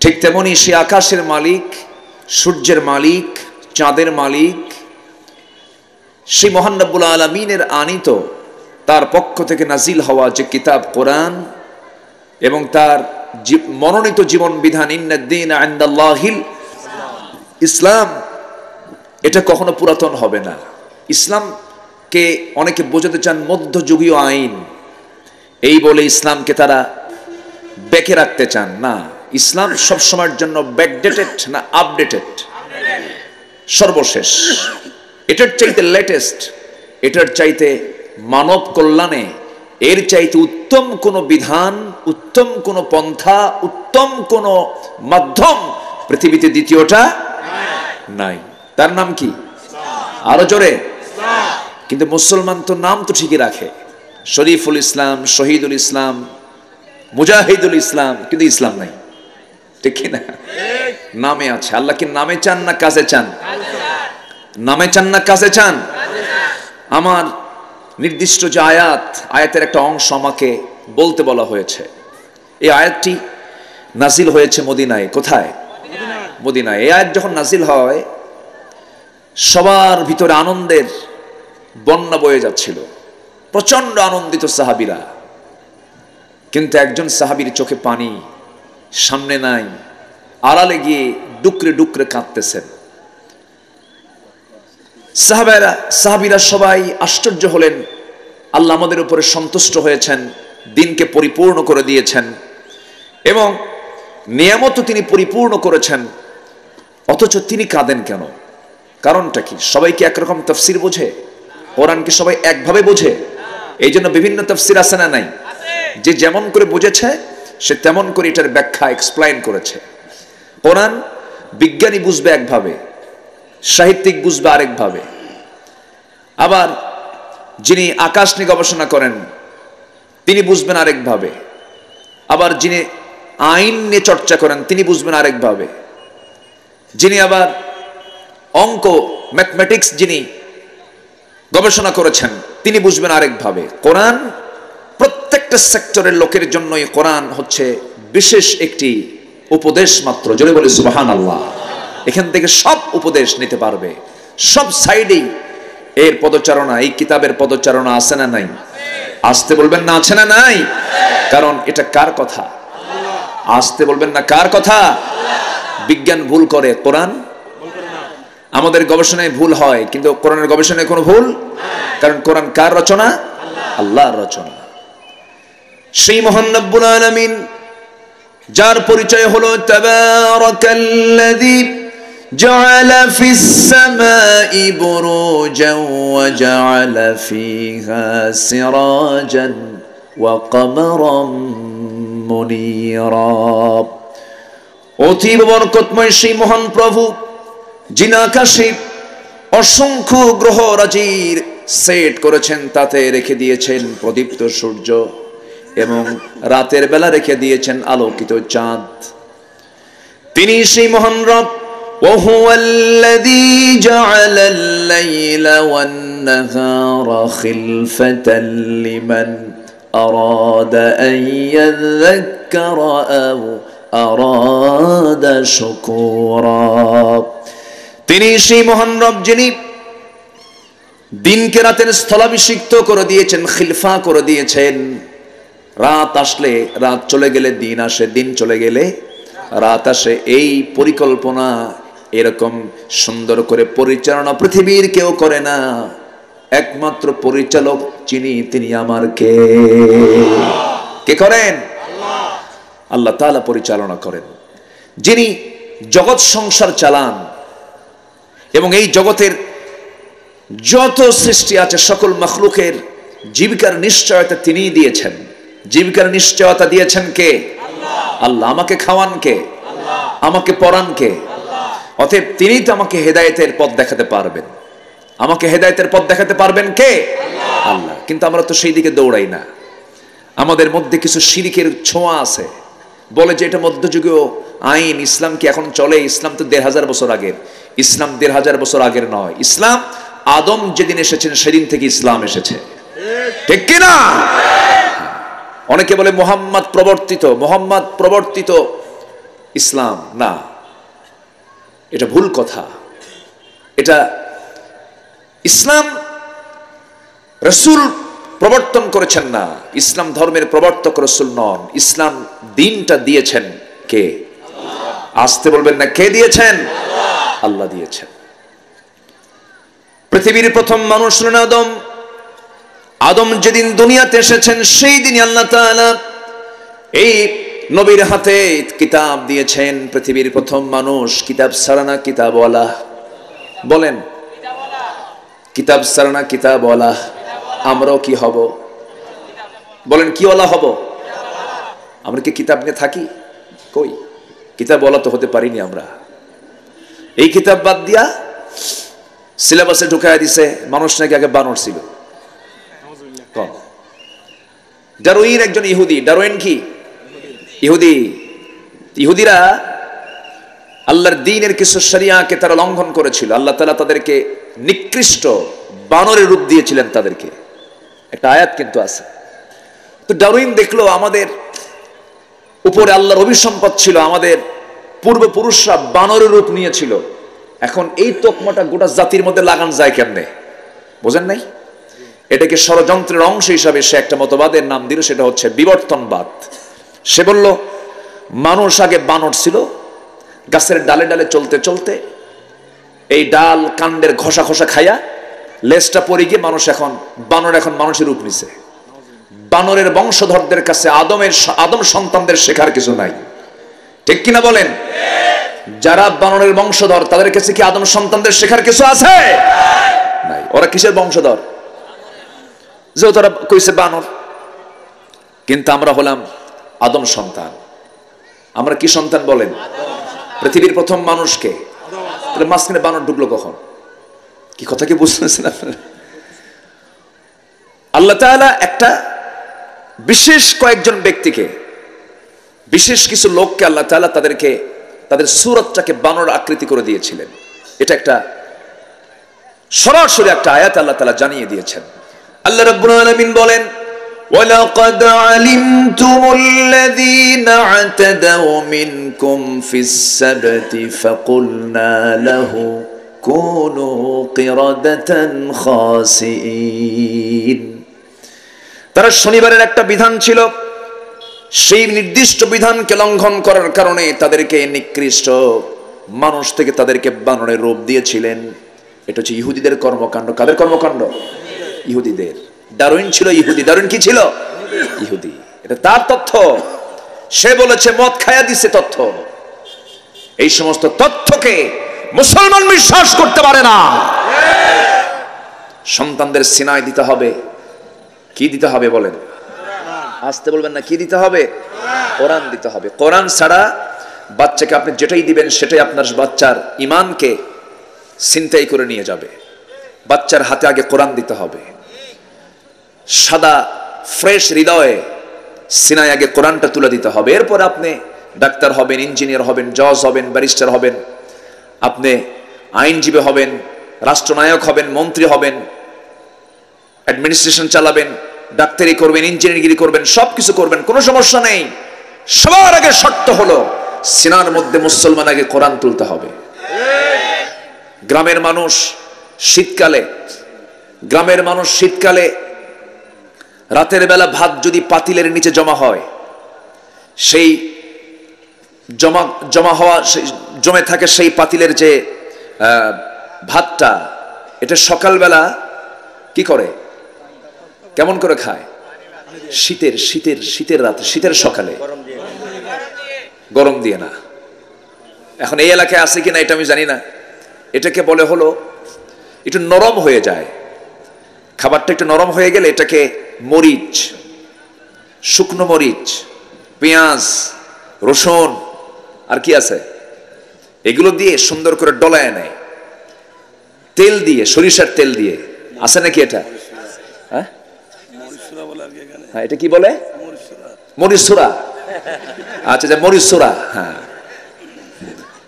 ঠিক তেমনি সে আকাশের মালিক সূর্যের মালিক, চাঁদের মালিক, সেই মহান রব্বুল আলামিনের আনিত তার পক্ষ থেকে নাজিল হওয়া যে কিতাব কোরআন এবং তার মনোনীত জীবন বিধান ইন্নাদ-দীনা ইনদাল্লাহিল ইসলাম, এটা কখনো পুরাতন হবে না। ইসলামকে অনেকে বোঝাতে চান মধ্যযুগীয় আইন, এই বলে ইসলামকে তারা বেঁকে রাখতে চান না। ইসলাম সবসময়ের জন্য ব্যাকডেটেড না আপডেটেড, সর্বশেষ, এটার চাইতে লেটেস্ট, এটার চাইতে মানব কল্যাণে এর চাইতে উত্তম কোন বিধান, উত্তম কোন পন্থা, উত্তম কোন মাধ্যম পৃথিবীতে দ্বিতীয়টা নাই। তার নাম কি? আরো জোরে। কিন্তু মুসলমান তো নাম তো ঠিকই রাখে, শরীফুল ইসলাম, শহীদুল ইসলাম, মুজাহিদুল ইসলাম, কিন্তু ইসলাম নাই, ঠিক না? নামে আছে। আল্লাহ কি নামে চান না কাজে চান? নামে চান না কাজে চান? আমার নির্দিষ্ট যে আয়াতের একটা অংশ আমাকে বলতে বলা হয়েছে। এই আয়াতটি নাজিল হয়েছে মদিনায়। কোথায়? মদিনায়। এই আয়াত যখন নাজিল হয় সবার ভিতরে আনন্দের বন্যা বয়ে যাচ্ছিল, প্রচন্ড আনন্দিত সাহাবীরা। কিন্তু একজন সাহাবীর চোখে পানি, সামনে নাই, আড়ালে গিয়ে ডুকরে ডুকরে কাঁদতেছেন। সাহাবীরা সবাই আশ্চর্য হলেন, আল্লাহ আমাদের উপরে সন্তুষ্ট হয়েছেন, দিনকে পরিপূর্ণ করে দিয়েছেন এবং নিয়ামতও তিনি পরিপূর্ণ করেছেন, অথচ তিনি কাঁদেন কেন? কারণটা কি? সবাই কি একরকম তাফসীর বোঝে? কোরআন কি সবাই একভাবে বোঝে? এই জন্য বিভিন্ন তাফসীর আছে না নাই? যে যেমন করে বুঝেছে সে তেমন করে এটার ব্যাখ্যা এক্সপ্লেইন করেছে। কোরআন বিজ্ঞানী বুঝবে একভাবে, সাহিত্যিক বুঝবে আরেকভাবে, আবার যিনি আকাশ নিয়ে গবেষণা করেন তিনি বুঝবেন আরেকভাবে, আবার যিনি আইন নিয়ে চর্চা করেন তিনি বুঝবেন আরেকভাবে, যিনি আবার অঙ্ক ম্যাথমেটিক্স যিনি গবেষণা করেছেন তিনি বুঝবেন আরেকভাবে। কোরআন প্রত্যেকটা সেক্টরের লোকের জন্যই কোরআন হচ্ছে বিশেষ একটি উপদেশ মাত্র। জোরে বলি সুবহানাল্লাহ। এখান থেকে সব উপদেশ নিতে পারবে, সব সাইডেই এর পদচারণা, এই কিতাবের পদচারণা আছে না নাই? আসতে বলবেন না আছে না নাই? কারণ এটা কার কথা? আসতে বলবেন না কার কথা? বিজ্ঞান ভুল করে, কোরআন? আমাদের গবেষণায় ভুল হয়, কিন্তু কোরআনের গবেষণায় কোনো ভুল? কারণ কোরআন কার রচনা? আল্লাহর রচনা। সেই মহান রব্বুল আলামিন যার পরিচয় হলো তাবারাকাল্লাযী জাআলা ফিস সামাই বুরুজান ওয়া জাআলা ফিহা সিরাজান ওয়া কমারাম মুনীরা। অতীব বরকতময় সেই মহান প্রভু যিনি আকাশে অসংখ্য গ্রহ রাজির সেট করেছেন, তাতে রেখে দিয়েছেন প্রদীপ্ত সূর্য এবং রাতের বেলা রেখে দিয়েছেন আলোকিত চাঁদ। তিনি সেই মহান রব। ওয়াহুয়াল্লাযী জাআলাল লাইলা ওয়ান নাহারা খিলফাতাল লিমান আরাদা আন ইয়াযাক্কারা আও আরাদা শুকুরা। তিনি সেই মহান রব যিনি দিনকে রাতের স্থলাভিষিক্ত করে দিয়েছেন, খিলফা করে দিয়েছেন। রাত আসলে রাত চলে গেলে দিন আসে, দিন চলে গেলে রাত আসে। এই পরিকল্পনা এরকম সুন্দর করে পরিচালনা পৃথিবীর কেউ করে না। একমাত্র পরিচালক যিনি, তিনি আমার কে করেন? আল্লাহ তাআলা পরিচালনা করেন। যিনি জগৎ সংসার চালান এবং এই জগতের যত সৃষ্টি আছে সকল মাখলুকের জীবিকার নিশ্চয়তা তিনিই দিয়েছেন। জীবিকার নিশ্চয়তা দিয়েছেন কে? আল্লাহ। আমাকে খাওয়ান কে? আমাকে পড়ান কে? অতএব তিনিই তো আমাকে হেদায়েতের পথ দেখাতে পারবেন। আমাকে হেদায়েতের পথ দেখাতে পারবেন কে? আল্লাহ। কিন্তু আমরা তো সেই দিকে দৌড়াই না। আমাদের মধ্যে কিছু শিরকের ছোঁয়া আছে, বলে যে এটা মধ্যযুগীয় আইন, ইসলাম কি এখন চলে? ইসলাম তো ১৫০০ বছর আগের। ইসলাম ১৫০০ বছর আগের নয়। ইসলাম আদম যেদিন এসেছেন সেদিন থেকে ইসলাম এসেছে, ঠিক কিনা? অনেকে বলে মোহাম্মদ প্রবর্তিত ইসলাম। না, এটা ভুল কথা। এটা ইসলাম রাসূল প্রবর্তন করেছেন না, ইসলাম ধর্মের প্রবর্তক রাসূল নন। ইসলাম দিনটা দিয়েছেন কে? আসতে বলবেন না, কে দিয়েছেন? আল্লাহ দিয়েছেন। পৃথিবীর প্রথম মানুষ হলেন আদম। আদম যেদিন দুনিয়াতে এসেছেন সেই দিনই আল্লাহ তাআলা এই নবীর হাতে কিতাব দিয়েছেন। পৃথিবীর প্রথম মানুষ কিতাব ছাড়া না কিতাবওয়ালা? বলেন, কিতাব ছাড়া না কিতাবওয়ালা? আমরাও কি হব? বলেন, কিওয়ালা হব? আমরা কি কিতাব নিয়ে থাকি? কই, কিতাবওয়ালা তো হতে পারিনি আমরা। এই কিতাব বাদ দিয়া সিলেবাসে ঢুকায় দিছে মানুষ নাকি আগে বানর ছিল। ডারউইন একজন ইহুদি। ডারউইন কি ইহুদি? ইহুদিরা আল্লাহর দ্বীনের কিছু শরিয়াকে তারা লঙ্ঘন করেছিল। আল্লাহ তাআলা তাদেরকে নিকৃষ্ট বানরের রূপ দিয়েছিলেন তাদেরকে। একটা আয়াত কিন্তু আছে। তো ডারউইন দেখলো আমাদের উপরে আল্লাহর অভিসম্পদ ছিল, আমাদের পূর্বপুরুষরা বানরের রূপ নিয়েছিল। এখন এই তোকমাটা গোটা জাতির মধ্যে লাগান যায় কেমনে? বোঝেন নাই? এটাকে ষড়যন্ত্রের অংশ হিসাবে সে একটা মতবাদের নাম দিল, সেটা হচ্ছে বিবর্তনবাদ। সে বলল মানুষ আগে বানর ছিল, গাছের ডালে ডালে চলতে চলতে এই ডাল কাণ্ডের ঘষা ঘষা খায়া লেজটা পড়ে গিয়ে মানুষ এখন বানর, এখন মানুষের রূপ নিছে। বানরের বংশধরদের কাছে আদম সন্তানদের শেখার কিছু নাই, ঠিক কিনা বলেন? যারা বানরের বংশধর তাদের কাছে কি আদম সন্তানদের শেখার কিছু আছে? নাই। ওরা কিসের বংশধর? যে তারা কইছে বানর, কিন্তু আমরা হলাম আদম সন্তান। আমরা কি সন্তান বলেন? পৃথিবীর প্রথম মানুষকে। তাহলে মাঝখানে বানর ঢুকলো কখন? কি কথা কি বুঝতেছেন আপনারা? আল্লাহ তাআলা একটা বিশেষ কয়েকজন ব্যক্তিকে, বিশেষ কিছু লোককে আল্লাহ তাআলা তাদেরকে তাদের সূরতটাকে বানর আকৃতি করে দিয়েছিলেন। এটা একটা সরাসরি একটা আয়াত আল্লাহ তাআলা জানিয়ে দিয়েছেন। আল্লাহ রাব্বুল আলামিন বলেন, ওয়ালাকাদ আলিমতুমুল্লাযীনা আ'তাদাউ মিনকুম ফিস সাবতি ফাকুলনা লাহু কুনু কিরাদাতান খাসিইন। তারা শনিবারের একটা বিধান ছিল, সেই নির্দিষ্ট বিধানকে লঙ্ঘন করার কারণে তাদেরকে নিকৃষ্ট মানুষ থেকে তাদেরকে বানরের রূপ দিয়েছিলেন। এটা হচ্ছে ইহুদিদের কর্মকাণ্ড। কাদের কর্মকাণ্ড? ইহুদিদের। ডারউইন ছিল ইহুদি। ডারউইন কি ছিল? ইহুদি। এটা তার তথ্য। সে বলেছে, মদ খায়া দিছে তথ্য। এই সমস্ত তথ্যকে মুসলমান বিশ্বাস করতে পারে না। সন্তানদের সিনায় দিতে হবে। কি দিতে হবে বলেন? আসতে বলবেন না, কি দিতে হবে? কোরআন দিতে হবে। কোরআন ছাড়া বাচ্চাকে আপনি যেটাই দিবেন সেটাই আপনার বাচ্চার ঈমানকে ছিনতাই করে নিয়ে যাবে। বাচ্চার হাতে আগে কোরআন দিতে হবে। সাদা ফ্রেশ হৃদয়ে সিনায় আগে কোরআনটা তুলে দিতে হবে। এরপর আপনি ডাক্তার হবেন, ইঞ্জিনিয়ার হবেন, জজ হবেন, ব্যারিস্টার হবেন, আপনি আইনজীবী হবেন, রাষ্ট্রনায়ক হবেন, মন্ত্রী হবেন, অ্যাডমিনিস্ট্রেশন চালাবেন, ডাক্তারি করবেন, ইঞ্জিনিয়ারিং করবেন, সবকিছু করবেন, কোনো সমস্যা নেই। সবার আগে শর্ত হলো সিনার মধ্যে মুসলমান আগে কোরআন তুলতে হবে। গ্রামের মানুষ শীতকালে রাতের বেলা ভাত যদি পাতিলের নিচে জমা হয়, সেই জমে থাকে সেই পাতিলের যে ভাতটা, এটা সকালবেলা কি করে, কেমন করে খায়? শীতের রাতে, শীতের সকালে গরম দিয়ে না। এখন এই এলাকায় আছে কিনা এটা আমি জানি না। এটাকে বলে হলো একটু নরম হয়ে যায়। খাবারটা একটু নরম হয়ে গেলে এটাকে মরিচ, শুকনো মরিচ, পেঁয়াজ, রসুন আর কি আছে এগুলো দিয়ে সুন্দর করে ডলায় নেয়, তেল দিয়ে, সরিষার তেল দিয়ে। আছে নাকি এটা? হ্যাঁ, এটা কি বলে? মরিচুরা। আচ্ছা, যে মরিচুরা, হ্যাঁ,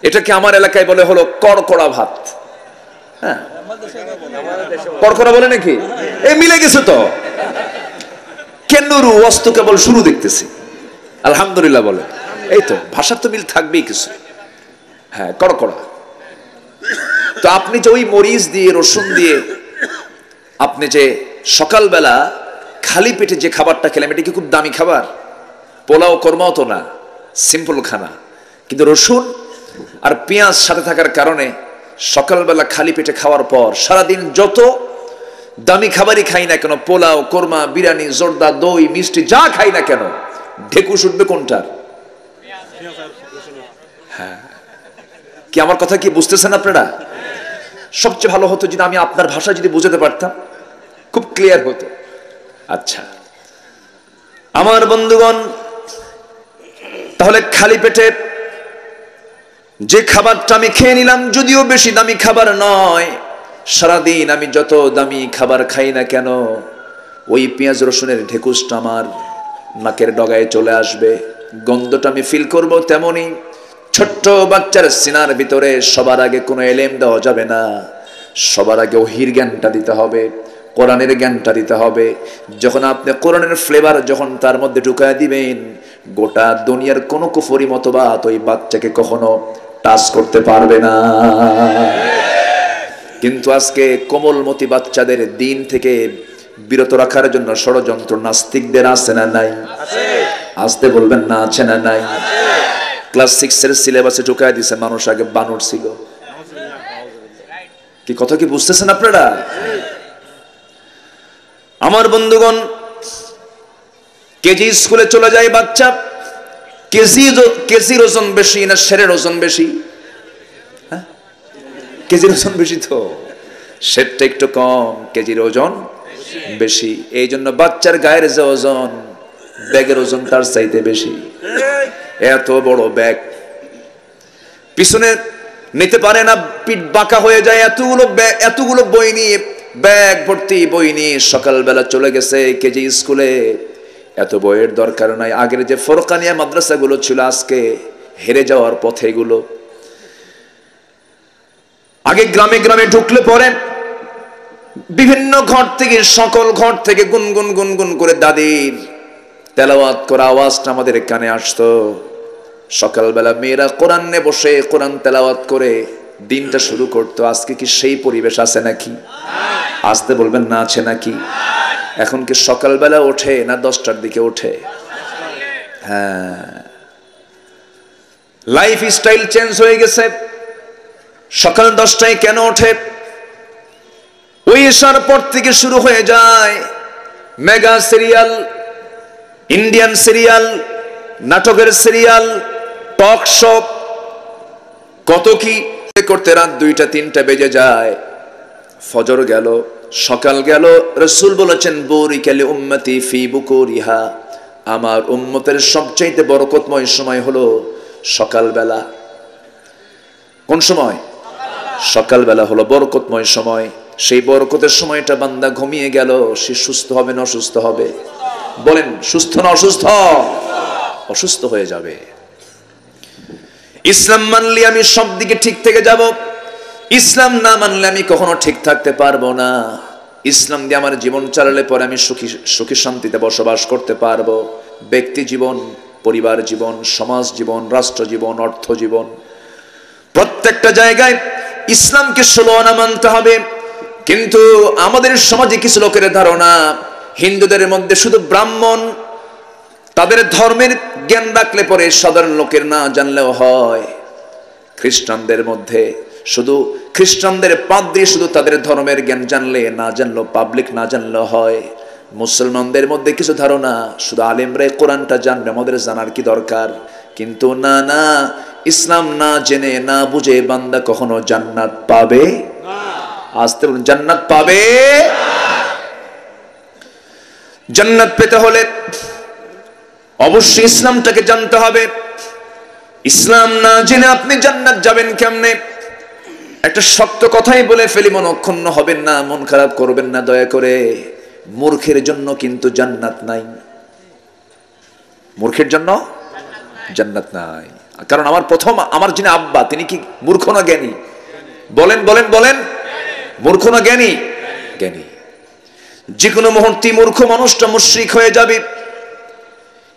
এটাকে আমার এলাকায় বলে হলো কড়কড়া ভাত। হ্যাঁ, কড়কড়া বলে নাকি? এই মিলে গেছে তো। কেন্নুরু অস্ত কেবল শুরু দেখতেছি, আলহামদুলিল্লাহ বলে। এই তো ভাষার তো মিল থাকবেই কিছু। হ্যাঁ, কড়কড়া। তো আপনি যে ওই মরিচ দিয়ে রসুন দিয়ে আপনি যে সকালবেলা খালি পেটে যে খাবারটা খেলেন, এটা কি খুব দামি খাবার? পোলাও কর্মাও তো না, সিম্পল খানা, কিন্তু রসুন আর পেঁয়াজ সাথে থাকার কারণে সকালবেলা খালি পেটে খাওয়ার পর সারাদিন যত দামি খাবারই খাই না কেন, পোলাও, কোরমা, বিরিয়ানি, জর্দা, দই, মিষ্টি যা খাই না কেন, ঢেকুস উঠবে কোনটার? হ্যাঁ, কি আমার কথা কি বুঝতেছেন আপনারা? সবচেয়ে ভালো হতো যদি আমি আপনার ভাষা যদি বুঝাতে পারতাম, খুব ক্লিয়ার হতো। আচ্ছা আমার বন্ধুগণ, তাহলে খালি পেটে যে খাবারটা আমি খেয়ে নিলাম, যদিও বেশি দামি খাবার নয়, সারাদিন আমি যত দামি খাবার খাই না কেন, ওই পেঁয়াজ রসুনের ঢেকুসটা আমার নাকের ডগায় চলে আসবে, গন্ধটা আমি ফিল করব। তেমনি ছোট্ট বাচ্চার সিনার ভিতরে সবার আগে কোনো এলেম দেওয়া যাবে না, সবার আগে ওহির জ্ঞানটা দিতে হবে, কোরআনের জ্ঞানটা দিতে হবে। যখন আপনি কোরআনের ফ্লেভার যখন তার মধ্যে ঢুকায় দিবেন, গোটা দুনিয়ার কোনো কুফরি মতবাদ ওই বাচ্চাকে কখনো টাচ করতে পারবে না। কিন্তু আজকে কোমলমতি বাচ্চাদের দিন থেকে বিরত রাখার জন্য ষড়যন্ত্র নাস্তিকদের আছে না নাই? আসতে বলবেন না, আছে না নাই? ক্লাস 6 এর সিলেবাসে ঢুকায় দিছে মানুষ আগে বানর ছিল। কি কথা কি বুঝতেছেন আপনারা? আমার বন্ধুগণ, কেজি স্কুলে চলে যায় বাচ্চা, কেজির ওজন বেশি না শেরের ওজন বেশি? হ্যাঁ, কেজির ওজন বেশি, তো শেরটা একটু কম, কেজির ওজন বেশি। এই জন্য বাচ্চার গায়ের যে ওজন, ব্যাগের ওজন তার চাইতে বেশি। এত বড় ব্যাগ পিছনে নিতে পারে না, পিঠ বাঁকা হয়ে যায়। এতগুলো বই নিয়ে, ব্যাগ ভর্তি বই নিয়ে সকালবেলা চলে গেছে কেজি স্কুলে। এত বইয়ের দরকার নাই। আগের যে ফরকানিয়া মাদ্রাসাগুলো ছিল, আজকে হেরে যাওয়ার পথে এগুলো। আগে গ্রামে গ্রামে ঢুকলে পরে বিভিন্ন ঘর থেকে, সকল ঘর থেকে গুনগুন গুনগুন করে দাদির তেলাওয়াত করা আওয়াজটা আমাদের কানে আসতো। সকালবেলা মেয়েরা কোরআন নিয়ে বসে কোরআন তেলাওয়াত করে দিনটা শুরু করতো। আজকে কি সেই পরিবেশ আছে নাকি? আসতে বলবেন না, আছে নাকি? এখন কি সকালবেলা ওঠে না 10টার দিকে ওঠে? হ্যাঁ, লাইফ স্টাইল চেঞ্জ হয়ে গেছে। সকাল 10টায় কেন ওঠে? ওই এশার পর থেকে শুরু হয়ে যায় মেগা সিরিয়াল, ইন্ডিয়ান সিরিয়াল, নাটকের সিরিয়াল, টক শো, কত কি করতে রাত 2টা 3টা বেজে যায়। ফজর গেল, সকাল গেল। রাসূল বলেছেন, বুরিকালি উম্মতি ফি বুকুরিহা, আমার উম্মতের সবচেয়ে বরকতময় সময় হলো সকালবেলা। কোন সময়? সকালবেলা হলো বরকতময় সময়। সেই বরকতের সময়টা বান্দা ঘুমিয়ে গেল, সে সুস্থ হবে না অসুস্থ হবে? বলেন, সুস্থ না অসুস্থ? অসুস্থ হয়ে যাবে। ইসলাম মানলে আমি সব দিকে ঠিক থেকে যাব, ইসলাম না মানলে আমি কখনো ঠিক থাকতে পারবো না। ইসলাম দিয়ে আমার জীবন চালালে পরে আমি সুখী শান্তিতে বসবাস করতে পারবো। ব্যক্তি জীবন, পরিবার জীবন, সমাজ জীবন, রাষ্ট্র জীবন, অর্থ জীবন, প্রত্যেকটা জায়গায় ইসলামকে 16 আনা মানতে হবে। কিন্তু আমাদের সমাজে কিছু লোকের ধারণা, হিন্দুদের মধ্যে শুধু ব্রাহ্মণ, তাদের ধর্মের জ্ঞান রাখলে পরে সাধারণ লোকের না জানলেও হয়। খ্রিস্টানদের মধ্যে শুধু খ্রিস্টানদের পাদ্রী শুধু তাদের ধর্মের জ্ঞান জানলে, না জানলেও পাবলিক না জানলেও হয়। মুসলমানদের মধ্যে কিছু ধারণা, শুধু আলেমরাই কোরআনটা জানবে, আমাদের জানার কি দরকার? কিন্তু না না, ইসলাম না জেনে না বুঝে বান্দা কখনো জান্নাত পাবে না। আসতে বলুন, জান্নাত পাবে না। জান্নাত পেতে হলে অবশ্যই ইসলামটাকে জানতে হবে। ইসলাম না জেনে আপনি জান্নাত যাবেন কেমনে? একটা শক্ত কথাই বলে ফেলি, মনক্ষুণ্ণ হবেন না, মন খারাপ করবেন না দয়া করে। মূর্খের জন্য কিন্তু জান্নাত নাই। মূর্খের জন্য জান্নাত নাই। কারণ আমার যিনি আব্বা, তিনি কি মূর্খ না জ্ঞানী? বলেন বলেন বলেন, মূর্খ না জ্ঞানী? জ্ঞানী। যে কোনো মুহূর্তে মূর্খ মানুষটা মুশরিক হয়ে যাবে,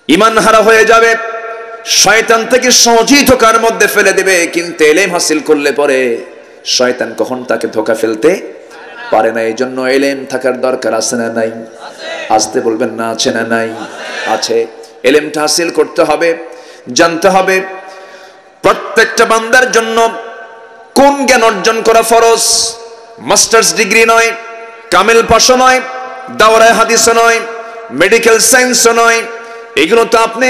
ঈমান হারা হয়ে যাবে, শয়তান থেকে সহজেই ধোঁকার মধ্যে ফেলে দেবে। কিন্তু ইলম হাসিল করলে পরে শয়তান কখন তাকে ধোঁকা ফেলতে পারে না। এই জন্য ইলম থাকার দরকার আছে না নাই? আসতে বলবেন না, আছে না নাই? আছে। ইলমটা হাসিল করতে হবে, জানতে হবে প্রত্যেকটা বান্দার জন্য কোন জ্ঞান অর্জন করা ফরজ। মাস্টার্স ডিগ্রি নয়, কামিল পাশও নয়, দাওরায়ে হাদিসও নয়, মেডিকেল সায়েন্সও নয়, এগুলো তো আপনি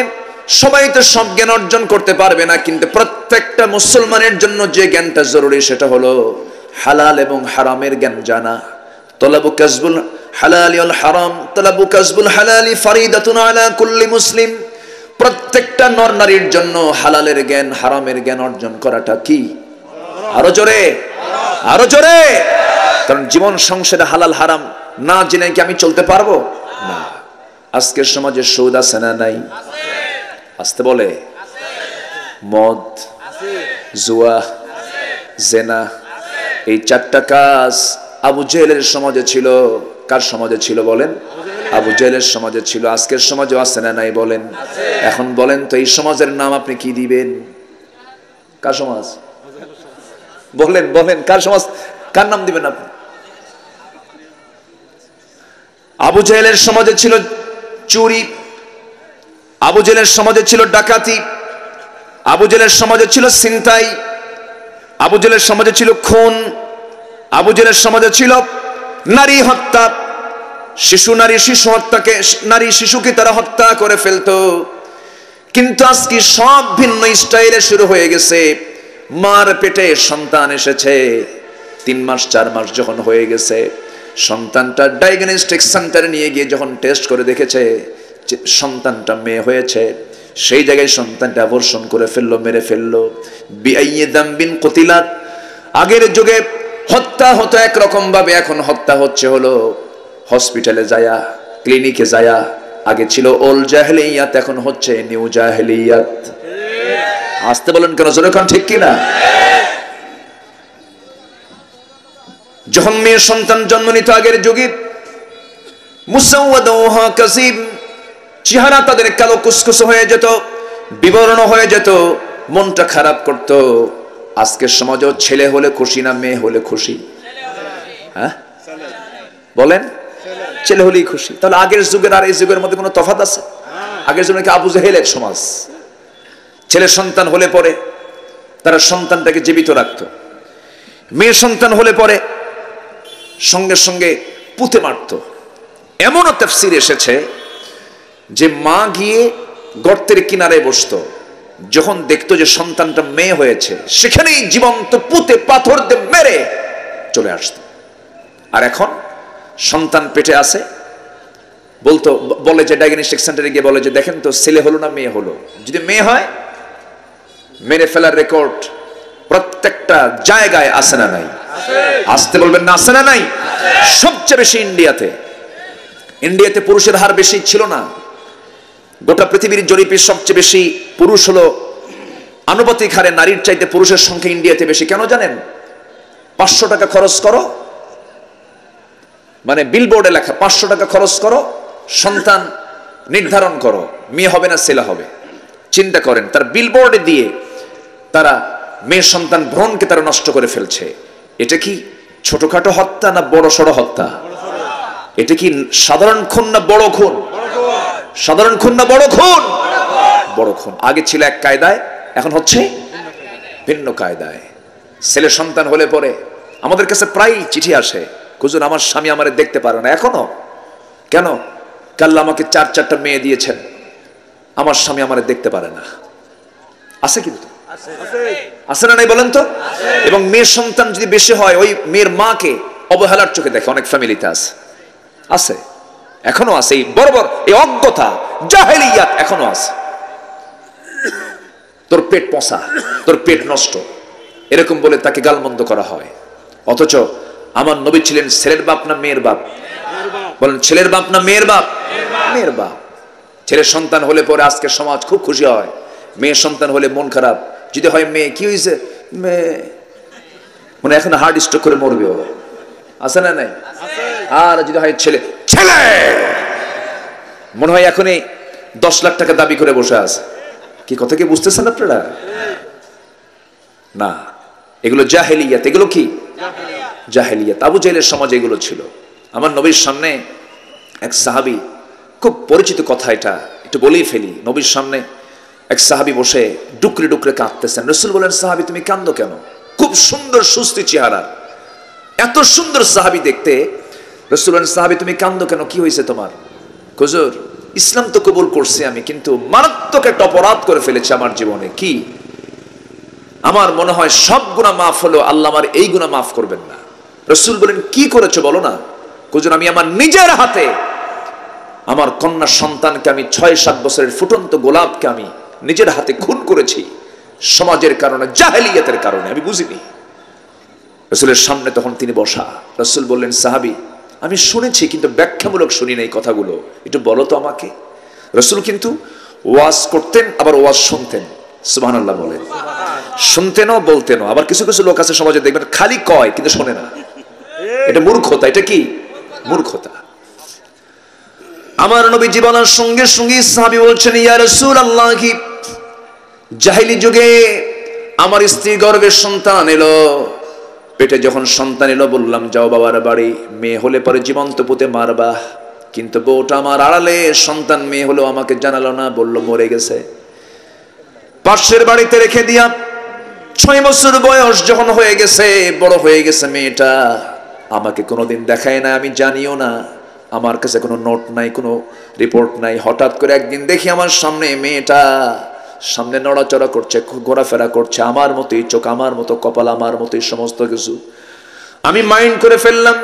সবাই তো সব জ্ঞান অর্জন করতে পারবে না। কিন্তু প্রত্যেকটা মুসলমানের জন্য যে জ্ঞানটা জরুরি সেটা হলো হালাল এবং হারামের জ্ঞান জানা। তলাবু কাসবুল হালালি ওয়াল হারাম, তলাবু কাসবুল হালালি ফরিদাতুন আলা কুল্লি মুসলিম। প্রত্যেকটা নর নারীর জন্য হালালের জ্ঞান, হারামের জ্ঞান অর্জন করাটা কি? আরো জোরে, আরো জোরে। কারণ জীবন সংসারে হালাল হারাম না জেনে কি আমি চলতে পারবো? না। আজকের সমাজে সুদ আছে না নাই? আসতে বলে। মদ, জুয়া, জেনা, এই চারটা কাজ আবু জেহেলের সমাজে ছিল। কার সমাজে ছিল বলেন? আবু জেহেলের সমাজে ছিল। আজকের সমাজে আছে না নাই বলেন? এখন বলেন তো এই সমাজের নাম আপনি কি দিবেন? কার সমাজ বলেন? বলেন কার সমাজ, কার নাম দিবেন আপনি? আবু জেহেলের সমাজে ছিল চুরি, আবু জেহেলের সমাজে ছিল ডাকাতি, আবু জেহেলের সমাজে ছিল ছিনতাই, আবু জেহেলের সমাজে ছিল খুন, আবু জেহেলের সমাজে ছিল নারী হত্যা। নারী শিশুকে তারা হত্যা করে ফেলতো। কিন্তু আজকে সব ভিন্ন স্টাইলে শুরু হয়ে গেছে। মার পেটে সন্তান এসেছে, 3 মাস 4 মাস যখন হয়ে গেছে, সন্তানটা ডায়াগনস্টিক সেন্টারে নিয়ে গিয়ে যখন টেস্ট করে দেখেছে সন্তানটা মেয়ে হয়েছে, সেই জায়গায় সন্তানটা অ্যাবর্শন করে ফেললো, মেরে ফেললো। বিআইয়ি যামবিন কুতিলাত। আগের যুগে হত্যা হতো একরকম ভাবে, এখন হত্যা হচ্ছে হলো হসপিটালে যায়া, ক্লিনিকে যায়া। আগে ছিল ওল্ড জাহেলিয়াত, এখন হচ্ছে নিউ জাহেলিয়াত। আসতে বলেন কেন? জোরে কোন ঠিক কিনা? যখন মেয়ে সন্তান জন্ম নিত আগের যুগে, মুসাওয়াদাহা কাসিব, চেহারা তাদের কালো কুসকুস হয়ে যেত, বিবর্ণ হয়ে যেত, মনটা খারাপ করত। আজকের সমাজেও ছেলে হলে খুশি না মেয়ে হলে খুশি? হ্যাঁ বলেন, ছেলে হলেই খুশি। তাহলে আগের যুগের আর এই যুগের মধ্যে কোনো তফাৎ আছে? আগের যুগে কি আবু জেহেলের সমাজ, ছেলে সন্তান হলে পরে তারা সন্তানটাকে জীবিত রাখত, মেয়ে সন্তান হলে পরে সঙ্গে সঙ্গে পুঁতে মারত। এমনও তাফসীর এসেছে যে মা গিয়ে গর্তের কিনারে বসতো, যখন দেখতো যে সন্তানটা মেয়ে হয়েছে সেখানেই জীবন্ত পুঁতে পাথর দিয়ে মেরে চলে আসতো। আর এখন সন্তান পেটে আছে, বলে যে ডায়াগনস্টিক সেন্টারে গিয়ে বলে যে দেখেন তো ছেলে হলো না মেয়ে হলো। যদি মেয়ে হয় মেরে ফেলার রেকর্ড প্রত্যেকটা জায়গায় আছে না নাই? আসতে বলবেন না, আছে না নাই? সবচেয়ে বেশি ইন্ডিয়াতে পুরুষের হার বেশি ছিল না। গোটা পৃথিবীর জরিপে সবচেয়ে বেশি পুরুষ হলো, আনুপাতিক হারে নারীর চাইতে পুরুষের সংখ্যা ইন্ডিয়াতে বেশি। কেন জানেন? 500 টাকা খরচ করো, মানে বিলবোর্ডে লেখা 500 টাকা খরচ করো, সন্তান নির্ধারণ করো, মেয়ে হবে না ছেলে হবে। চিন্তা করেন, তার বিলবোর্ডে দিয়ে তারা মেয়ে সন্তান ভ্রূণকে তারা নষ্ট করে ফেলছে। এটা কি ছোটখাটো হত্যা না বড় সড় হত্যা? এটা কি সাধারণ খুন না বড় খুন? সাধারণ খুন না বড় খুন? বড় খুন। আগে ছিল এক কায়দায়, এখন হচ্ছে ভিন্ন কায়দায়। ছেলে সন্তান হলে পরে আমাদের কাছে প্রায় চিঠি আসে, হুজুর আমার স্বামী আমারে দেখতে পারে না এখনো। কেন? আল্লাহ আমাকে 4টা মেয়ে দিয়েছেন, আমার স্বামী আমারে দেখতে পারে না। আছে কিন্তু, আছে না নাই বলেন তো? এবং মেয়ের সন্তান যদি বেশি হয়, ওই মেয়ের মাকে অবহেলার চোখে দেখে অনেক ফ্যামিলিতে আছে, এখনো আছে। এই বর্বর, এই অজ্ঞতা, জাহেলিয়াত এখনো আছে। তোর পেট পচা, তোর পেট নষ্ট, এরকম বলে তাকে গালমন্দ করা হয়। অথচ আমার নবী ছিলেন ছেলের বাপ না মেয়ের বাপ? বলেন, ছেলের বাপ না মেয়ের বাপ? মেয়ের বাপ। ছেলের সন্তান হলে পরে আজকের সমাজ খুব খুশি হয়, মেয়ের সন্তান হলে মন খারাপ। যদি হয় মেয়ে, কি হয়েছে মেয়ে, মানে এখন হার্ট স্ট্রোক করে মরবে, আছে না নাই? আর যদি হয় ছেলে, ছেলে মনে হয় এখনই 10 লাখ টাকা দাবি করে বসে আছে। কি কথা কি বুঝতেছেন আপনারা? না, এগুলো জাহেলিয়াত। এগুলো কি জাহেলিয়াত। আবু জাহেলের সমাজে এগুলো ছিল। আমার নবীর সামনে এক সাহাবী, খুব পরিচিত কথা, এটা একটু বলেই ফেলি। নবীর সামনে এক সাহাবী বসে ডুকরে ডুকরে কাঁদতেছেন। রাসূল বলেন, সাহাবী তুমি কাঁদো কেন? খুব সুন্দর সুস্থি চেহারা, এত সুন্দর সাহাবী দেখতে। রাসূল বলেন, সাহাবী তুমি কাঁদো কেন, কি হয়েছে তোমার? হুজুর, ইসলাম তো কবুল করছি আমি, কিন্তু মারাত্মক একটা অপরাধ করে ফেলেছি আমার জীবনে। কি? আমার মনে হয় সব গুনাহ মাফ হলো, আল্লাহ আমার এই গুনাহ মাফ করবেন না। রাসূল বলেন, কি করেছো বলো না? হুজুর, আমি আমার নিজের হাতে আমার কন্যা সন্তানকে, আমি 6-7 বছরের ফুটন্ত গোলাপকে আমি নিজের হাতে খুন করেছি, সমাজের কারণে, জাহেলিয়াতের কারণে, আমি বুঝিনি। রাসূলের সামনে তখন তিনি বসা। রাসূল বললেন, সাহাবী আমি শুনেছি কিন্তু ব্যাখ্যামূলক শুনি না এই কথাগুলো, একটু বলো তো আমাকে। রাসূল কিন্তু ওয়াজ করতেন, আবার ওয়াজ শুনতেন। সুবহানাল্লাহ বলেন। শুনতেনও বলতেনও। আবার কিছু কিছু লোক আছে সমাজে, দেখবেন খালি কয় কিন্তু শোনে না। এটা মূর্খতা। এটা কি মূর্খতা? আমার নবী জীবনের সঙ্গে সঙ্গে সাহাবী বলছেন, ইয়া রাসূলুল্লাহ, কি জাহেলি যুগে আমার স্ত্রী গর্ভে সন্তান এলো, পেটে যখন সন্তান এলো বললাম যাও বাবার বাড়ি, মেয়ে হলে পরে জীবন্ত পুঁতে মারবা। কিন্তু বউটা আমার আড়ালে, সন্তান মেয়ে হলো আমাকে জানালো না, বললো মরে গেছে। পাশের বাড়িতে রেখে দিয়া 6 বছর বয়স যখন হয়ে গেছে, বড় হয়ে গেছে মেয়েটা, আমাকে কোনোদিন দেখায় না, আমি জানিও না, আমার কাছে কোনো নোট নাই, কোনো রিপোর্ট নাই। হঠাৎ করে একদিন দেখি আমার সামনে মেয়েটা সামনে নড়াচড়া করছে, ঘোরাফেরা করছে, আমার মতোই চোখ, আমার মতো কপাল, আমার মতোই সমস্ত কিছু। আমি মাইন্ড করে ফেললাম,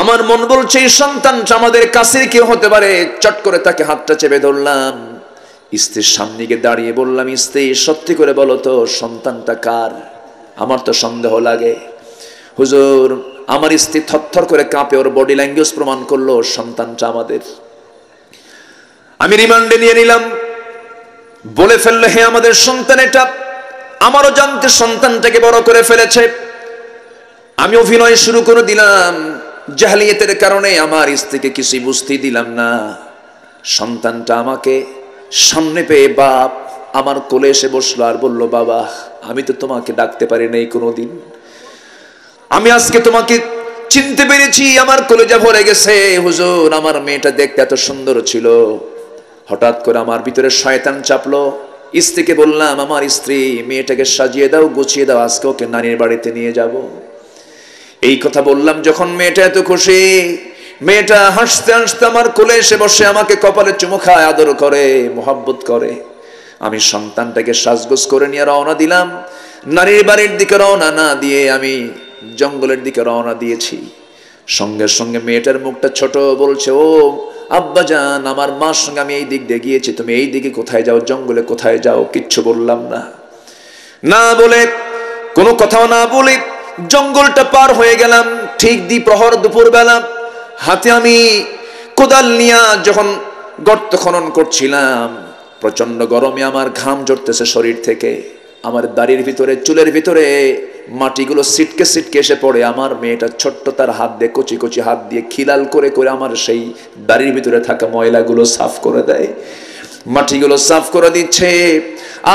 আমার মন বলছে এই সন্তানটা আমাদের কাছের কেউ হতে পারে। চট করে তাকে হাতটা চেপে ধরলাম, স্ত্রীর সামনে গিয়ে দাঁড়িয়ে বললাম, স্ত্রী সত্যি করে বলো তো সন্তানটা কার? আমার তো সন্দেহ লাগে। হুজুর, আমার স্ত্রী থরথর করে কাঁপে, ওর বডি ল্যাঙ্গুয়েজ প্রমাণ করলো সন্তানটা আমাদের। আমি রিমান্ডে নিয়ে নিলাম, বলে ফেললো, হে আমাদের সন্তান এটা। আমারও জানতে সন্তানটাকে বড় করে ফেলেছে। আমি অভিনয় শুরু করে দিলাম, জাহেলিয়াতের কারণে আমার স্ত্রীকে কিছুই বুঝতে দিলাম না। সন্তানটা আমাকে সামনে পেয়ে বাপ আমার কোলে এসে বসলো আর বলল, বাবা আমি তো তোমাকে ডাকতে পারি নাই কোনোদিন, আমি আজকে তোমাকে চিনতে পেরেছি, আমার কলেজা ভরে গেছে। হুজুর, আমার মেয়েটা দেখতে এত সুন্দর ছিল, হঠাৎ করে আমার ভিতরে শয়তান চাপলো। স্ত্রীকে বললাম, আমার স্ত্রী মেয়েটাকে সাজিয়ে দাও, গুছিয়ে দাও, আজকে ওকে নানির বাড়িতে নিয়ে যাব। এই কথা বললাম যখন মেয়েটা এত খুশি, মেয়েটা হাসতে হাসতে আমার কোলে এসে বসে আমাকে কপালে চুমু খায়, আদর করে, মোহাব্বত করে। আমি সন্তানটাকে সাজগোজ করে নিয়ে রওনা দিলাম। নানির বাড়ির দিকে রওনা না দিয়ে আমি জঙ্গলের দিকে রওনা দিয়েছি। সঙ্গে সঙ্গে মেয়েটার মুখটা ছোট, বলছে, ও আব্বাজান, আমার মার সঙ্গে আমি এই দিক দিয়ে গিয়েছি, তুমি এই দিকে কোথায় যাও, জঙ্গলে কোথায় যাও? কিচ্ছু বললাম না। না বলে, কোনো কথাও না বলে জঙ্গলটা পার হয়ে গেলাম। ঠিক দ্বিপ্রহর, দুপুরবেলা, হাতে আমি কোদাল নিয়ে যখন গর্ত খনন করছিলাম, প্রচন্ড গরমে আমার ঘাম ঝরতেছে শরীর থেকে, আমার দাড়ির ভিতরে, চুলের ভিতরে মাটিগুলো সিটকে সিটকে এসে পড়ে। আমার মেয়েটা ছোট্ট, তার হাত দিয়ে, কচি কচি হাত দিয়ে খিলাল করে করে আমার সেই দাড়ির ভিতরে থাকা ময়লাগুলো সাফ করে দেয়, মাটিগুলো সাফ করে দিচ্ছে।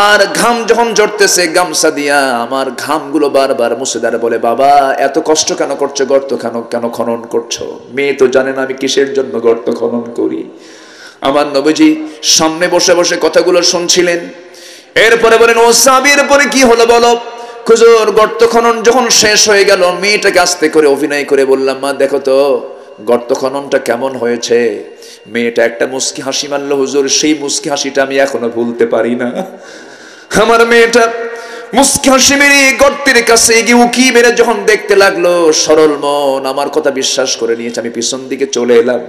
আর ঘাম যখন ঝরতেছে, গামছা দিয়া আমার ঘামগুলো বারবার মুছে দেয়, বলে, বাবা এত কষ্ট কেন করছো, গর্ত কেন খনন করছো? মেয়ে তো জানে না আমি কিসের জন্য গর্ত খনন করি। আমার নবীজি সামনে বসে বসে কথাগুলো শুনছিলেন। এরপরে বলেন, ও সাহাবীর পরে কি হলো বলো? হুজুর, গর্ত খনন যখন শেষ হয়ে গেল, মেয়েটাকে আস্তে করে অভিনয় করে বললাম, মা দেখো তো গর্ত খননটা কেমন হয়েছে। মেয়েটা একটা মুস্কি হাসি মারলো। হুজুর, সেই মুস্কি হাসিটা আমি এখনো ভুলতে পারি না। আমার মেয়েটা মুস্কি হাসি মেরে গর্তের কাছে গিয়ে উকি মেরে যখন দেখতে লাগলো, সরল মন আমার কথা বিশ্বাস করে নিয়েছে। আমি পিছন দিকে চলে এলাম,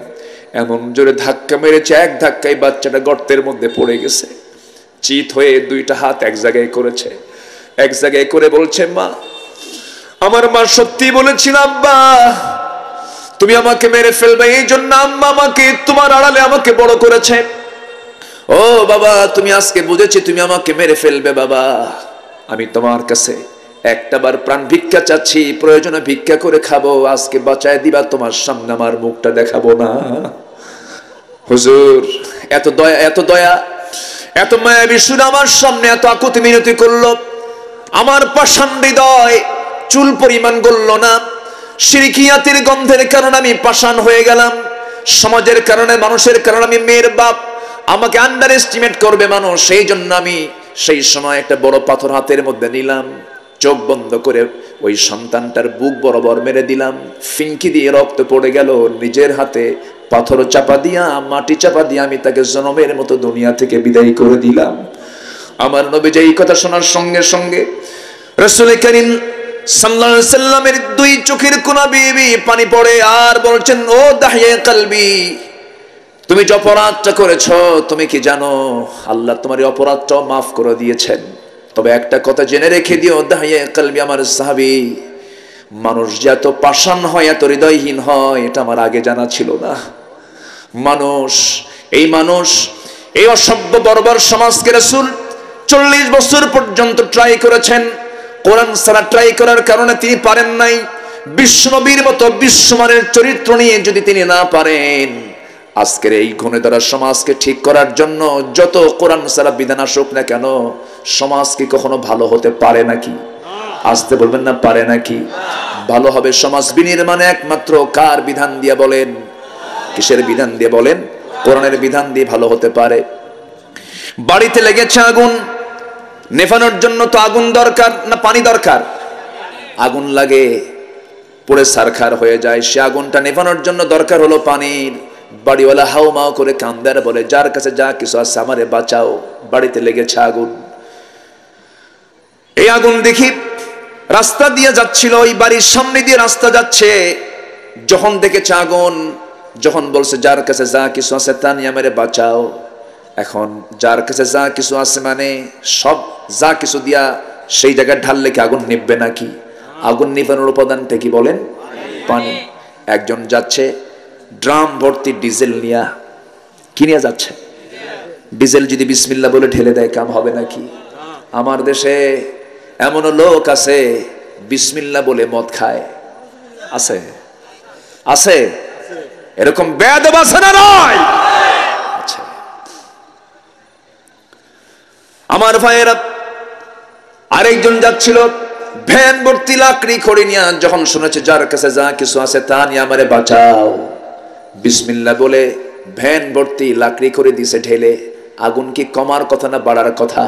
এমন জোরে ধাক্কা মেরেছে, এক ধাক্কায় বাচ্চাটা গর্তের মধ্যে পড়ে গেছে। চিত হয়ে দুইটা হাত এক জায়গায় করেছে, এক জায়গায় করে বলছে, মা, আমার মা সত্যি বলেছিল, আব্বা তুমি আমাকে মেরে ফেলবে, এই জন্য আম্মা আমাকে তোমার আড়ালে আমাকে বড় করেছে। ও বাবা, তুমি আজকে বুঝেছি তুমি আমাকে মেরে ফেলবে। বাবা, আমি তোমার কাছে একটাবার প্রাণ ভিক্ষা চাচ্ছি, প্রয়োজনে ভিক্ষা করে খাবো, আজকে বাঁচায় দিবা, তোমার সামনে আমার মুখটা দেখাবো না। হুজুর, এত দয়া, এত দয়া, এত মায়াবী সুর আমার সামনে এত আকুতি মিনতি করলো। আমার পাষাণ হৃদয় চুল পরিমাণ গলল না। শিরকিয়াতের গন্ধের কারণে আমি পাষাণ হয়ে গেলাম। সমাজের কারণে, মানুষের কারণে আমি মেয়ের বাপ, আমাকে আন্ডার এস্টিমেট করবে মানুষ, সেই জন্য আমি সেই সময় একটা বড় পাথর হাতের মধ্যে নিলাম, চোখ বন্ধ করে ওই সন্তানটার বুক বরাবর মেরে দিলাম। ফিনকি দিয়ে রক্ত পড়ে গেল। নিজের হাতে পাথর চাপা দিয়া, মাটি চাপা দিয়া আমি তাকে জনমের মতো দুনিয়া থেকে বিদায় করে দিলাম। আমার নবী যে এই কথা শোনার সঙ্গে সঙ্গে রাসূল করিম সাল্লাল্লাহু আলাইহি সাল্লামের দুই চোখের কোনা বেয়ে পানি পড়ে, আর বলছেন, ও দাহিয়ে কলবি, তুমি যে অপরাধটা করেছো, তুমি কি জানো আল্লাহ তোমার এই অপরাধটাও মাফ করে দিয়েছেন। তবে একটা কথা জেনে রেখে দিও দাহিয়ে কলবি, আমার সাহাবী, মানুষ যে এত পাষাণ হয়, এত হৃদয়হীন হয়, এটা আমার আগে জানা ছিল না। মানুষ এই অসভ্য বর্বর সমাজকে রাসূল 40 বছর পর্যন্ত ট্রাই করেছেন। কোরআন ছাড়া ট্রাই করার কারণে তিনি পারেন নাই। বিশ্বনবীর মতো বিশ্বমানের চরিত্র নিয়ে যদি তিনি না পারেন, আজকের এই ঘুণেধরা সমাজকে ঠিক করার জন্য যত কোরআন ছাড়া বিধান আসুক না কেন, সমাজ কি কখনো ভালো হতে পারে নাকি? আসতে বলবেন না, পারে নাকি? ভালো হবে সমাজ বিনির্মাণে একমাত্র কার বিধান দিয়ে বলেন? কিসের বিধান দিয়ে বলেন? কোরআনের বিধান দিয়ে ভালো হতে পারে। বাড়িতে লেগেছে আগুন, নেভানোর জন্য তো আগুন দরকার না পানি দরকার? আগুন লাগে, পুড়ে ছারখার হয়ে যায়। সে আগুনটা নেভানোর জন্য দরকার হলো পানির। বাড়িওয়ালা হাউমাউ করে কান্দে আর বলে, যার কাছে যা কিছু আছে আমারে বাঁচাও, বাড়িতে লেগেছে আগুন। এই আগুন দেখি রাস্তা দিয়ে যাচ্ছিল, ওই বাড়ির সামনে দিয়ে রাস্তা যাচ্ছে, যখন দেখেছে আগুন, যখন বলছে যার কাছে যা কিছু আছে তা নিয়ে আমারে বাঁচাও। এখন যার কাছে যা কিছু আছে মানে সব যা কিছু দিয়া সেই জায়গায় ঢাললে কি আগুন নিভবে নাকি? আগুন নিভানোর উপাদানটা কি বলেন? পানি। একজন যাচ্ছে ড্রাম ভর্তি ডিজেল নিয়া, কি নিয়ে যাচ্ছে? ডিজেল যদি বিসমিল্লাহ বলে ঢেলে দেয় কাম হবে নাকি? আমার দেশে এমনও লোক আছে বিসমিল্লাহ বলে মদ খায়, আছে আছে, এরকম বেয়াদব আছে না নয়? আচ্ছা, আমার ভাইয়েরা, আরেকজন যাচ্ছিল ভ্যান ভর্তি লাকড়ি খড়ি নিয়ে, যখন শুনেছে যার কাছে যা কিছু আছে তা নিয়ে আমারে বাঁচাও, বিসমিল্লাহ বলে ভ্যান ভর্তি লাকড়ি খড়ি দিছে ঢেলে। আগুন কি কমার কথা না বাড়ার কথা?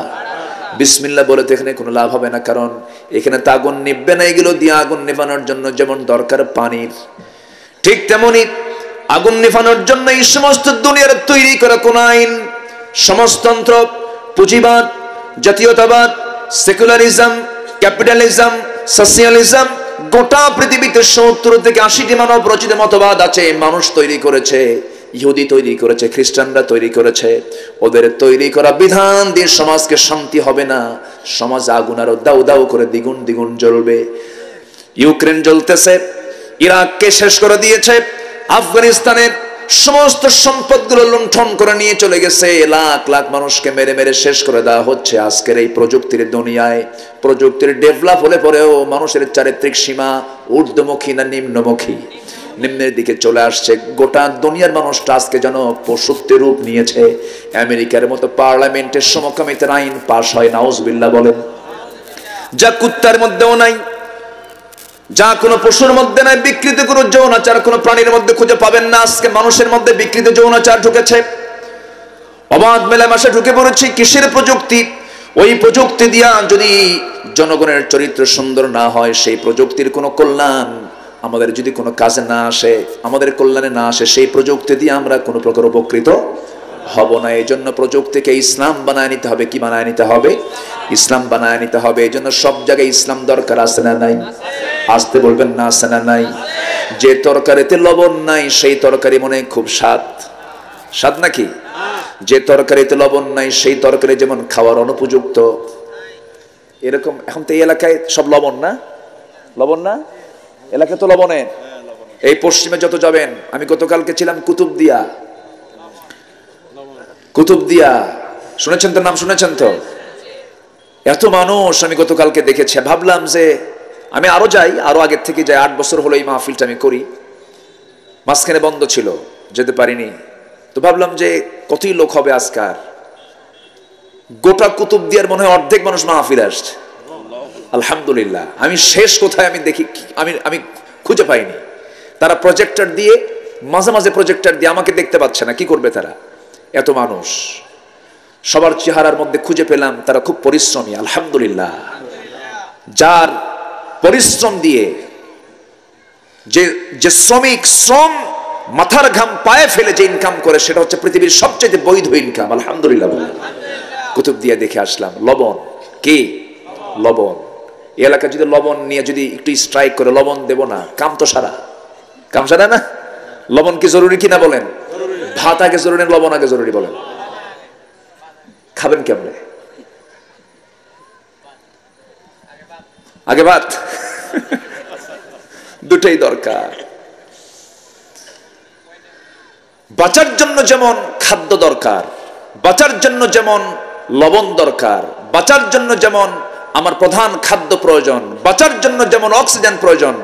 বিসমিল্লাহ বলে তো এখানে কোনো লাভ হবে না, কারণ এখানে তো আগুন নিভবে না। এগুলো দিয়ে আগুন নেভানোর জন্য যেমন দরকার পানির, ঠিক তেমনি আগুন নেভানোর জন্য এই সমস্ত দুনিয়ার তৈরি করা কোন আইন, সমাজতন্ত্র, পুঁজিবাদ, জাতীয়তাবাদ, সেকুলারিজম, ক্যাপিটালিজম, সোশিয়ালিজম, গোটা পৃথিবীতে 70 থেকে 80টি মানব রচিত মতবাদ আছে। মানুষ তৈরি করেছে, ইহুদি তৈরি করেছে, খ্রিস্টানরা তৈরি করেছে। ওদের তৈরি করা বিধান দিয়ে সমাজকে শান্তি হবে না, সমাজ আগুন আরো দাউ দাউ করে দ্বিগুণ দ্বিগুণ জ্বলবে। ইউক্রেন জ্বলতেছে, ইরাককে শেষ করে দিয়েছে, আফগানিস্তানের সমস্ত সম্পদগুলো লুণ্ঠন করে নিয়ে চলে গেছে, লাখ লাখ মানুষকে মেরে মেরে শেষ করে দেওয়া হচ্ছে। আজকের এই প্রযুক্তির দুনিয়ায়, প্রযুক্তির ডেভেলপ হলে পরেও মানুষের চারিত্রিক সীমা ঊর্ধ্বমুখী না নিম্নমুখী? নিম্নের দিকে চলে আসছে। গোটা দুনিয়ার মানুষটা আজকে যেন পশুত্বের রূপ নিয়েছে। আমেরিকার মতো পার্লামেন্টের সমকামিতার আইন পাশ হয়, নাউজুবিল্লাহ বলেন, যা কুত্তার মধ্যেও নাই, যা কোনো পশুর মধ্যে নাই। বিকৃত কোনো যৌনাচার কোনো প্রাণীর মধ্যে খুঁজে পাবেন না। আজকে মানুষের মধ্যে বিকৃত যৌনাচার ঢুকেছে, অবাধ মেলামেশা ঢুকে পড়েছে। কিসের প্রযুক্তি? ওই প্রযুক্তি দিয়া যদি জনগণের চরিত্র সুন্দর না হয়, সেই প্রযুক্তির কোনো কল্যাণ আমাদের যদি কোনো কাজে না আসে, আমাদের কল্যাণে না আসে, সেই প্রযুক্তি দিয়ে আমরা কোনো প্রকার উপকৃত হব না। এই জন্য প্রযুক্তিকে ইসলাম বানায় নিতে হবে। কি বানায় নিতে হবে? ইসলাম বানায় নিতে হবে। এই জন্য সব জায়গায় ইসলাম দরকার, আছে না নাই? আসতে বলবেন না, আছে না নাই? যে তরকারিতে লবণ নাই সেই তরকারি মনে খুব স্বাদ, স্বাদ নাকি? যে তরকারিতে লবণ নাই সেই তরকারি যেমন খাওয়ার অনুপযুক্ত, এরকম এখন তো এই এলাকায় সব লবণ না, লবণ না, এলাকায় তো লবণের। এই পশ্চিমে যত যাবেন, আমি গতকালকে ছিলাম কুতুবদিয়া, কুতুবদিয়া শুনেছেন তো, নাম শুনেছেন তো? এত মানুষ আমি গতকালকে দেখেছি। ভাবলাম যে আমি আরো যাই, আরো আগের থেকে যাই। 8 বছর হলো এই মাহফিলটা আমি করি, মাঝখানে বন্ধ ছিল, যেতে পারিনি। তো ভাবলাম যে কতই লোক হবে আজকার। গোটা কুতুবদিয়ার মনে হয় অর্ধেক মানুষ মাহফিল আসছে। আলহামদুলিল্লাহ। আমি শেষ কোথায় আমি দেখি, আমি খুঁজে পাইনি। তারা প্রজেক্টর দিয়ে, মাঝে মাঝে প্রজেক্টর দিয়ে আমাকে দেখতে পাচ্ছে না, কি করবে তারা? এত মানুষ, সবার চেহারার মধ্যে খুঁজে পেলাম তারা খুব পরিশ্রমী। আলহামদুলিল্লাহ। যার পরিশ্রম দিয়ে, যে শ্রমিক শ্রম মাথার ঘাম পায়ে ফেলে যে ইনকাম করে, সেটা হচ্ছে পৃথিবীর সবচেয়ে বৈধ ইনকাম। আলহামদুলিল্লাহ। কুতুব দিয়ে দেখে আসলাম লবণ, কি লবণ, এই এলাকা যদি লবণ নিয়ে যদি একটু স্ট্রাইক করে, লবণ দেব না, কাম তো সারা, কাম সারা না? লবণ কি জরুরি কিনা বলেন? ভাত আগে জরুরি, লবণ আগে জরুরি বলেন? খাবেন কেমনে? আগে ভাত। দুটাই দরকার। বাঁচার জন্য যেমন খাদ্য দরকার, বাঁচার জন্য যেমন লবণ দরকার, বাঁচার জন্য যেমন আমার প্রধান খাদ্য প্রয়োজন, বাঁচার জন্য যেমন অক্সিজেন প্রয়োজন,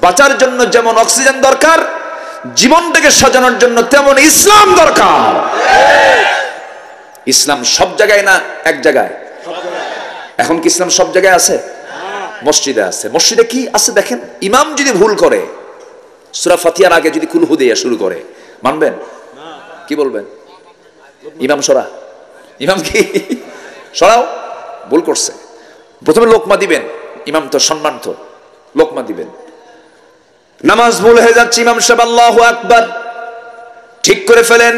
বাঁচার জন্য যেমন অক্সিজেন দরকার, জীবনটাকে সাজানোর জন্য তেমন ইসলাম দরকার। ইসলাম সব জায়গায় না এক জায়গায়? এখন কি ইসলাম সব জায়গায় আছে? মসজিদে আছে। মসজিদে কি আছে দেখেন, ইমাম যদি ভুল করে, সূরা ফাতিহার আগে যদি কুল হু দিয়ে শুরু করে, মানবেন? কি বলবেন? ইমাম সরা, ইমাম কি সরাও, ভুল করছে। প্রথমে লোকমা দিবেন, ইমাম তো সম্মান, তো লোকমা দিবেন। নামাজ ভুল হয়ে যাচ্ছে, ইমাম সাহেব আল্লাহু আকবার ঠিক করে ফেলেন,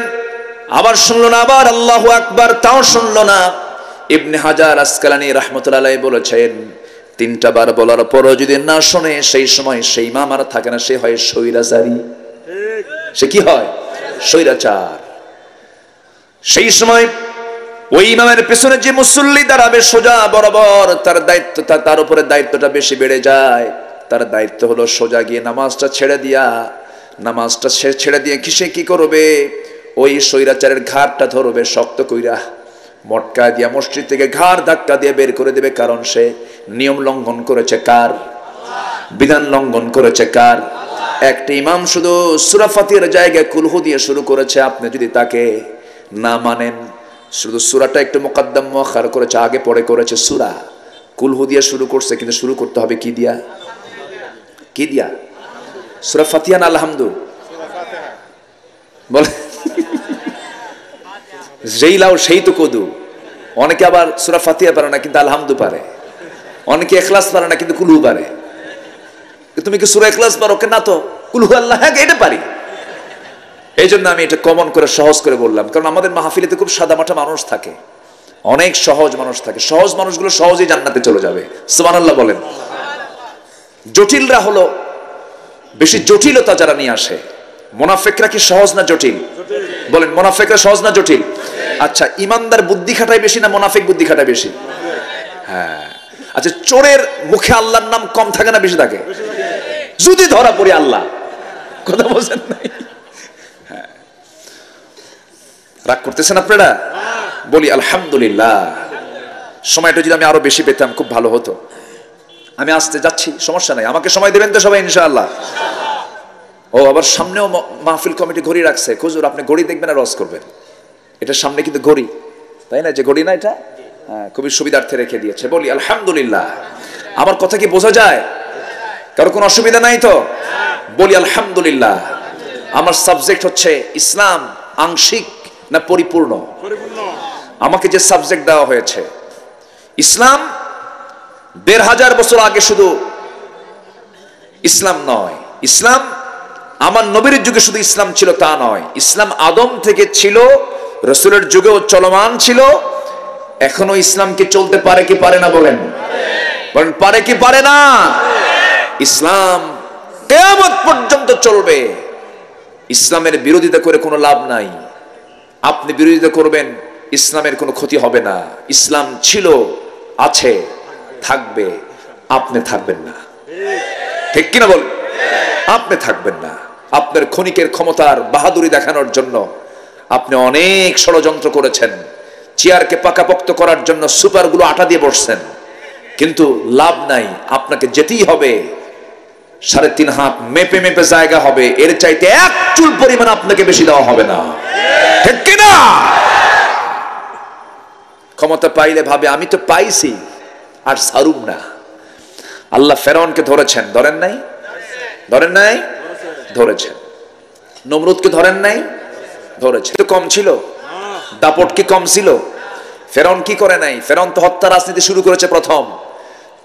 আবার শুনলো না, আবার আল্লাহু আকবার, তাও শুনলো না। ইবনে হাজার আসকালানী রাহমাতুল্লাহ আলাইহি বলেছেন, তিনটা বার বলার পরও যদি না শোনে, সেই সময় সেই ইমাম আর থাকে না, সে হয় স্বৈরাচারী। সে কি হয়? স্বৈরাচার। সেই সময় ওই ইমামের পেছনে যে মুসল্লি দাঁড়াবে সোজা বরাবর, তার দায়িত্ব, তার উপরে দায়িত্বটা বেশি বেড়ে যায়। তার দায়িত্ব হলো সোজা গিয়ে নামাজটা ছেড়ে দিয়া, নামাজটা ছেড়ে দিয়ে কিসে কি করবে? ওই স্বৈরাচারের ঘাড়টা ধরবে শক্ত কইরা, মটকা দিয়া মসজিদ থেকে ঘাড় ধাক্কা দিয়ে বের করে দেবে। কারণ সে নিয়ম লঙ্ঘন করেছে কার? বিধান লঙ্ঘন করেছে কার? একটা ইমাম শুধু সূরা ফাতিহার জায়গায় কুলহু দিয়ে শুরু করেছে, আপনি যদি তাকে না মানেন, শুধু সূরাটা একটু মুকদ্দম মুআখার করেছে, আগে পরে করেছে সূরা, কুলহু দিয়ে শুরু করছে, কিন্তু শুরু করতে হবে কি দিয়া? কি দিয়া? সূরা ফাতিহা না আলহামদু? বলে যেই লাও সেই তো কদু। অনেকে আবার সূরা ফাতিহা পারে না কিন্তু আলহামদু পারে, অনেকে ইখলাস পারে না কিন্তু কুলহু পারে। তুমি কি সূরা ইখলাস পারো? না তো কুলহু আল্লাহ, হ্যাঁ এটা পারি। এই জন্য আমি এটা কমন করে সহজ করে বললাম, কারণ আমাদের মাহফিলেতে খুব সাদামাটা মানুষ থাকে, অনেক সহজ মানুষ থাকে। সহজ মানুষগুলো সহজেই জান্নাতে চলে যাবে। সুবহানাল্লাহ বলেন। জটিলরা হলো বেশি জটিলতা যারা নিয়ে আসে। মুনাফিকরা কি সহজ না জটিল? বলেন, মুনাফিকরা সহজ না জটিল? আচ্ছা, ইমানদার বুদ্ধি খাটায় বেশি না মুনাফিক বুদ্ধি খাটায় বেশি? হ্যাঁ। আচ্ছা, চোরের মুখে আল্লাহর নাম কম থাকে না বেশি থাকে? যদি ধরা পড়ি আল্লাহ, কথা বলছেন নাই? হ্যাঁ, রাগ করতেছেন আপনারা? বলি আলহামদুলিল্লাহ। সময়টা যদি আমি আরো বেশি পেতাম খুব ভালো হতো। আমি আসতে যাচ্ছি, সমস্যা নাই, আমাকে সময় দেবেন তো সবাই ইনশাআল্লাহ? ও আবার সামনেও মাহফিল কমিটি ঘড়ি রাখছে। হুজুর আপনি ঘড়ি দেখবেন আর রস করবেন, এটা সামনে কিন্তু ঘড়ি, তাই না? যে ঘড়ি না এটা, হ্যাঁ, খুবই সুবিধার্থে রেখে দিয়েছে। বলি আলহামদুলিল্লাহ। আমার কথা কি বোঝা যায়? কারো কোনো অসুবিধা নাই তো? বলি আলহামদুলিল্লাহ। আমার সাবজেক্ট হচ্ছে ইসলাম আংশিক না পরিপূর্ণ? আমাকে যে সাবজেক্ট দেওয়া হয়েছে, ইসলাম ১৫০০ বছর আগে শুধু ইসলাম নয়, ইসলাম আমার নবীর যুগে শুধু ইসলাম ছিল তা নয়, ইসলাম আদম থেকে ছিল, রাসূলের যুগেও চলমান ছিল। এখনো ইসলাম কি চলতে পারে কি পারে না? বলেন, বলেন পারে কি পারে না? ইসলাম কিয়ামত পর্যন্ত চলবে। ইসলামের বিরোধিতা করে কোনো লাভ নাই। আপনি বিরোধিতা করবেন, ইসলামের কোনো ক্ষতি হবে না। ইসলাম ছিল, আছে, থাকবে, আপনি থাকবেন না। ঠিক কিনা বল? আপনি থাকবেন না। আপনার ক্ষণিকের ক্ষমতার বাহাদুরি দেখানোর জন্য আপনি অনেক ষড়যন্ত্র করেছেন। চেয়ারকে পাকাপোক্ত করার জন্য সুপারগুলো আটা দিয়ে বসছেন, কিন্তু লাভ নাই। আপনাকে যেতেই হবে। ৩.৫ হাত মেপে মেপে জায়গা হবে, এর চাইতে এক চুল পরিমাণ আপনাকে বেশি দেওয়া হবে না। ঠিক কিনা? ক্ষমতা পাইলে ভাবে আমি তো পাইছি আর ছাড়ুম না। আল্লাহ ফেরাউনকে ধরেছেন, ধরেন নাই? ধরেন নাই? ধরেছেন। নমরুদকে ধরেন নাই? ধরেছেন। তো কম ছিল? দাপট কি কম ছিল? ফেরাউন কি করে নাই? ফেরাউন তো হত্যা রাজনীতি শুরু করেছে প্রথম।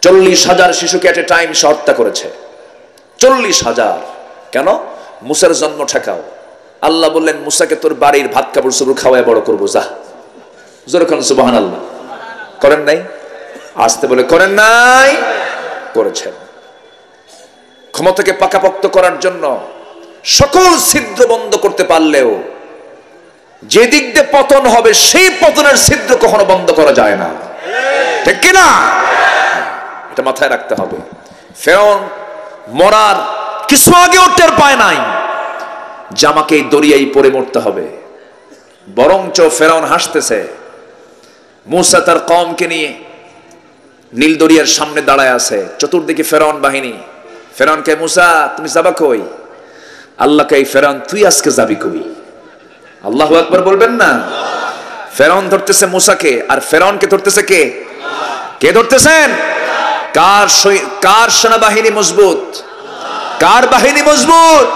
40,000 শিশুকে এট এ টাইম সে হত্যা করেছে। 40,000। কেন? মুসার জন্ম ঠেকাও। আল্লাহ বললেন মুসাকে তোর বাড়ির ভাত কাপড় চোপড় খাওয়ায় বড় করবো, যা। যেরকম সুবহানাল্লাহ। করেন নাই? আসতে বলে করেন নাই? করেছেন। ক্ষমতাকে পাকাপোক্ত করার জন্য সকল ছিদ্র বন্ধ করতে পারলেও যে দিক দিয়ে পতন হবে সেই পতনের ছিদ্র কখনো বন্ধ করা যায় না, ঠিক কিনা? এটা মাথায় রাখতে হবে। ফেরাউন মরার কিছু আগেও টের পায় নাই যে আমাকে এই দরিয়ায় পড়ে মরতে হবে। বরঞ্চ ফেরাউন হাসতেছে। মুসা তার কওমকে নিয়ে নীল দরিয়ার সামনে দাঁড়ায় আছে, চতুর্দিকে ফেরাউন বাহিনী। ফেরাউনকে, মুসা তুমি যাবা কই? আল্লাহকে, এই ফেরাউন তুই আজকে যাবি কই? আল্লাহু আকবার বলবেন না? ফেরাউন ধরতেছে মুসাকে, আর ফেরাউনকে ধরতেছে কে? কে ধরতেছেন? কার সেনাবাহিনী মজবুত? কার বাহিনী মজবুত?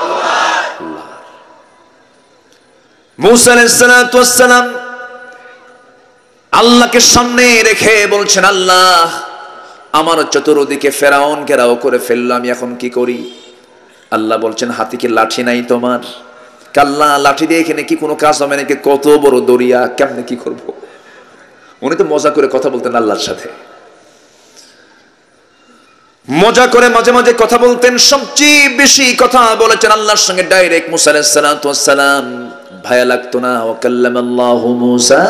মুসা আলাইহিস সালাতু ওয়াস সালাম আল্লাহকে সামনে রেখে বলছেন, আল্লাহ আমার চতুর্দিকে ফেরাউন ঘেরাও করে ফেললো, আমি এখন কি করি? আল্লাহ বলছেন, হাতিকে লাঠি নাই তোমার? কাল্লা, লাঠি দিয়ে এখানে কি কোনো কাজ হবে নাকি? কত বড় দরিয়া, কেমনে কি করব? উনি তো মজা করে কথা বলতেন আল্লাহর সাথে, মজা করে মাঝে মাঝে কথা বলতেন। সবচেয়ে বেশি কথা বলেছেন আল্লাহর সঙ্গে ডাইরেক্ট মুসা আলাইহিস সালাতু ওয়াস সালাম। ভায়া লাগতো না? ওয়া কাল্লামাল্লাহু মুসা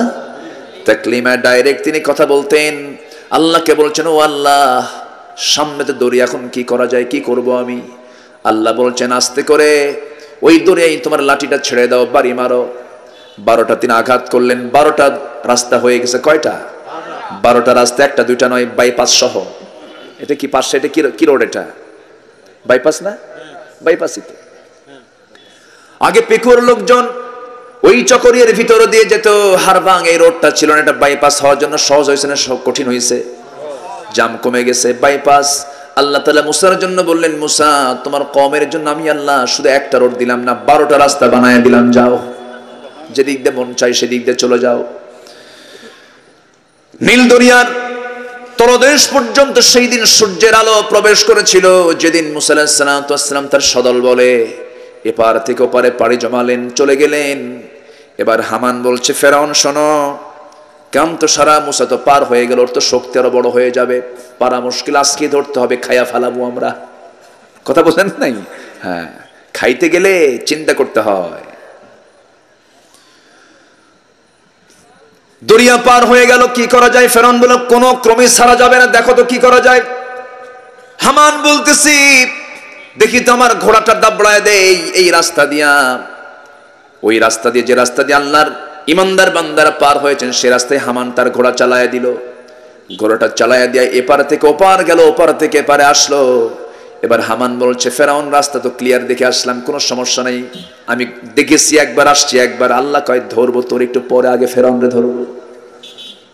তাকলিমা। ডাইরেক্ট তিনি কথা বলতেন। আল্লাহকে বলছেন, ও আল্লাহ সামনে তো দরিয়া, এখন কি করা যায়, কি করব আমি? আল্লাহ বলছেন, আস্তে করে ওই দরিয়ায় তোমার লাঠিটা ছেড়ে দাও, বাড়ি মারো। 12টা তিনি আঘাত করলেন। 12টা রাস্তা হয়ে গেছে। কয়টা? 12টা রাস্তা, একটা দুইটা নয়, বাইপাস সহ। এটা কি পাশে? এটা কি রোড? এটা বাইপাস না? বাইপাসই তো। আগে পেকুয়ার লোকজন ওই চকরিয়ার ভিতর দিয়ে যেত, হারবাং এই রোডটা ছিল না। এটা বাইপাস হওয়ার জন্য সহজ হয়েছে না কঠিন হয়েছে? জাম কমে গেছে, বাইপাস। আল্লাহ তাআলা মুসার জন্য বললেন, মুসা তোমার কওমের জন্য আমি আল্লাহ শুধু একটা রোড দিলাম না, 12টা রাস্তা বানায় দিলাম, যাও যেদিক দিয়ে মন চাই সেদিক দিয়ে চলে যাও। নীল দরিয়ার তলদেশ পর্যন্ত সেই দিন সূর্যের আলো প্রবেশ করেছিল, যেদিন মুসা আলাইহিস সালাম তার সদল বলে এপার থেকে ওপারে পাড়ি জমালেন, চলে গেলেন। এবার হামান বলছে, ফেরাউন শোনো, কাম তো সারা, মুসা তো পার হয়ে গেল, ওর তো শক্তি আরো বড় হয়ে যাবে, পারা মুশকিল, আজকে ধরতে হবে, খাইয়া ফেলাবো আমরা। কথা বলেন নাই? হ্যাঁ, খাইতে গেলে চিন্তা করতে হয়। দরিয়া পার হয়ে গেল, কি করা যায়? ফেরাউন বলল, কোন ক্রমে ছাড়া যাবে না, দেখো তো কি করা যায়। হামান বলতেছি, দেখি তো আমার ঘোড়াটা দাবড়ায় দেই এই রাস্তা দিয়া, ওই রাস্তা দিয়ে, যে রাস্তা দিয়ে আল্লাহর ইমানদার বান্দারা পার হয়েছেন, সে রাস্তায় হামান তার ঘোড়া চালায় দিল। ঘোড়াটা চালায় দিয়ে এপার থেকে ওপার গেল, ওপার থেকে এপারে আসলো। এবার হামান বলছে, ফেরাউন রাস্তা তো ক্লিয়ার দেখে আসলাম, কোনো সমস্যা নেই, আমি দেখেছি একবার, আসছি একবার। আল্লাহ কয়, ধরবো তোর একটু পরে, আগে ফেরাউনরে ধরবো।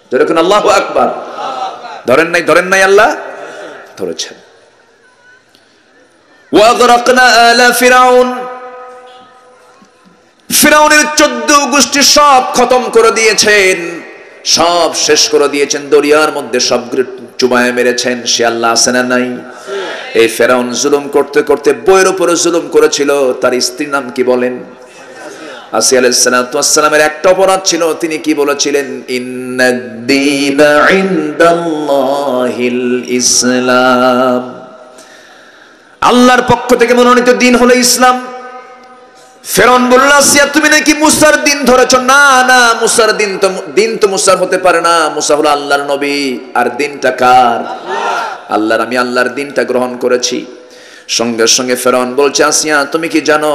যেরকম আল্লাহু আকবার। ধরেন নাই? ধরেন নাই? আল্লাহ ধরেছেন। ওয়াগরাকনা আলা ফিরাউন, ফিরাউনের 14 গোষ্ঠী সব খতম করে দিয়েছেন, সব শেষ করে দিয়েছেন, দরিয়ার মধ্যে সব চুবায় মেরেছেন। সে আল্লাহ আছে না নাই? এই ফেরাউন জুলুম করতে করতে বইয়ের উপরে জুলুম করেছিল। তার স্ত্রীর নাম কি বলেন? আসিয়া আলাইহিস সালাতু ওয়াস সালামের একটা অপরাধ ছিল, তিনি কি বলেছিলেন? ইন্নাদ-দীনা ইনদাল্লাহিল ইসলাম, আল্লাহর পক্ষ থেকে মনোনীত দিন হলো ইসলাম। ফেরাউন বলল, আসিয়া তুমি নাকি মুসার দিন ধরেছো? না না, মুসার দিন তো মুসার হতে পারে না, মুসা হলো আল্লাহর নবী। আর দিনটা কার? আল্লাহর। আমি আল্লাহর দিনটা গ্রহণ করেছি। সঙ্গে সঙ্গে ফেরাউন বলছে, আসিয়া তুমি কি জানো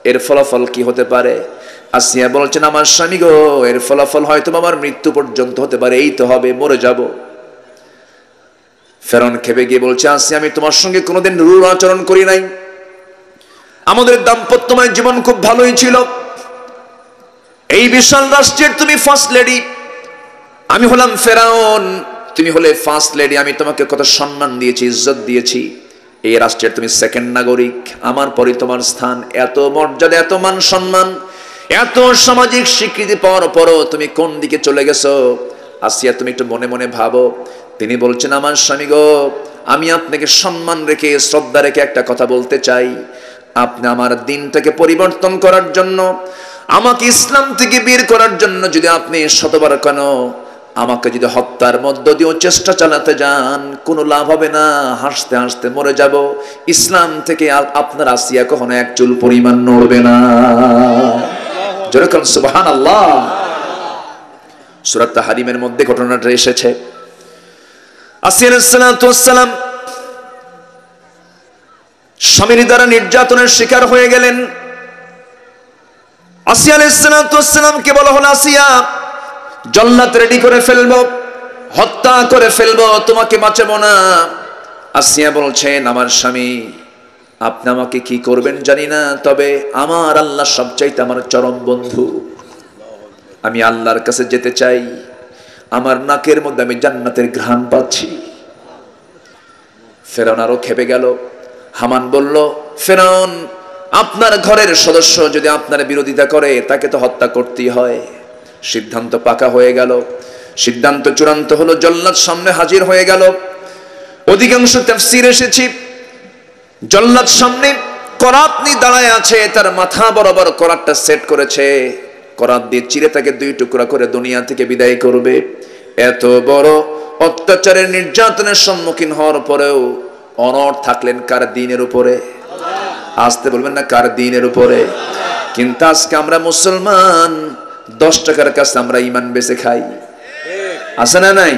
এর ফলাফল কি হতে পারে? আসিয়া বলছেন, আমার স্বামী গো, এর ফলাফল হয়তো আমার মৃত্যু পর্যন্ত হতে পারে, এই তো হবে, মরে যাব। ফেরাউন খেপে গিয়ে বলছে, আসিয়া আমি তোমার সঙ্গে কোনোদিন রূঢ় আচরণ করি নাই, আমাদের দাম্পত্যময় জীবন খুব ভালোই ছিল। এই বিশাল রাষ্ট্রের তুমি ফার্স্ট লেডি, আমি হলাম ফেরাউন, তুমি হলে ফার্স্ট লেডি, আমি তোমাকে কত সম্মান দিয়েছি, ইজ্জত দিয়েছি, এই রাষ্ট্রের তুমি সেকেন্ড নাগরিক, আমার পরে তোমার স্থান, এত মর্যাদা, এত মান সম্মান, এত সামাজিক স্বীকৃতি পাওয়ার পরও তুমি কোন দিকে চলে গেছো? আসিয়া তুমি একটু মনে মনে ভাবো। তিনি বলছেন, আমার স্বামী গো, আমি আপনাকে সম্মান রেখে শ্রদ্ধা রেখে একটা কথা বলতে চাই। আপনি আমার দিনটাকে পরিবর্তন করার জন্য, আমাকে ইসলাম থেকে বের করার জন্য যদি আপনি শতবার কেন আমাকে যদি হত্যার মধ্য দিয়েও চেষ্টা চালাতে যান, কোনো লাভ হবে না, হাসতে হাসতে মরে যাব। ইসলাম থেকে আপনার আসিয়া কখনো এক চুল পরিমাণ নড়বে না। যেরকম সুবহানাল্লাহ। সূরা তাহরিমের মধ্যে ঘটনাটা এসেছে। আসিয়া আলাইহিস সালাম স্বামীর দ্বারা নির্যাতনের শিকার হয়ে গেলেন। আসিয়া আলাইহিস সালামকে বলা হলো, আসিয়া জল্লাদ রেডি করে ফেলবো, হত্যা করে ফেলবো, তোমাকে বাঁচাবো না। আসিয়া বলছেন, আমার স্বামী, আপনি আমাকে কি করবেন জানি না, তবে আমার আল্লাহ সবচাইতে আমার চরম বন্ধু, আমি আল্লাহর কাছে যেতে চাই, আমার নাকের মধ্যে আমি জান্নাতের ঘ্রাণ পাচ্ছি। ফেরাউন আরো খেপে গেল। হামান বলল, ফেরাউন, আপনার ঘরের সদস্য যদি আপনার বিরোধিতা করে তাকে তো হত্যা করতেই হয়। সিদ্ধান্ত পাকা হয়ে গেল, সিদ্ধান্ত চূড়ান্ত হলো, জল্লাদ সামনে হাজির হয়ে গেল। অধিকাংশ তাফসীর এসেছে, জল্লাদ সামনে করাত নিয়ে দাঁড়ায় আছে, তার মাথা বরাবর করাতটা সেট করেছে, করাত দিয়ে চিরে তাকে দুই টুকরা করে দুনিয়া থেকে বিদায় করবে। এত বড় অত্যাচারের নির্যাতনের সম্মুখীন হওয়ার পরেও অনড় থাকলেন কার দ্বীনের উপরে? আসতে বলবেন না, কার দ্বীনের উপরে? কিন্তু আজকে আমরা মুসলমান, 10 টাকার কাছে আমরা ঈমান বেচে খাই, আছে না নাই?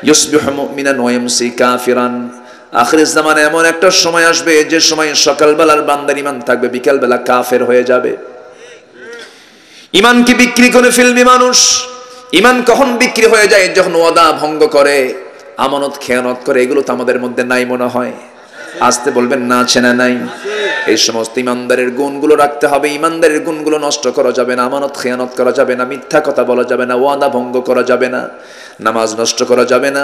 ইউসবিহু মুমিনান ওয়া ইয়ামসি কাফিরান। আখিরের জামানে এমন একটা সময় আসবে যে সময় সকালবেলার বান্দার ঈমান থাকবে, বিকালবেলা কাফের হয়ে যাবে। ঈমানকে বিক্রি করে ফেলবে মানুষ। ঈমান কখন বিক্রি হয়ে যায়? যখন ওয়াদা ভঙ্গ করে, আমানত খেয়ানত করে। এগুলো তো আমাদের মধ্যে নাই মনে হয়। আসতে বলবেন না, আছে না নাই? এই সমস্ত ইমানদারের গুণগুলো রাখতে হবে। ইমানদারের গুণগুলো নষ্ট করা যাবে না, আমানত খেয়ানত করা যাবে না, মিথ্যা কথা বলা যাবে না, ওয়াদা ভঙ্গ করা যাবে না, নামাজ নষ্ট করা যাবে না,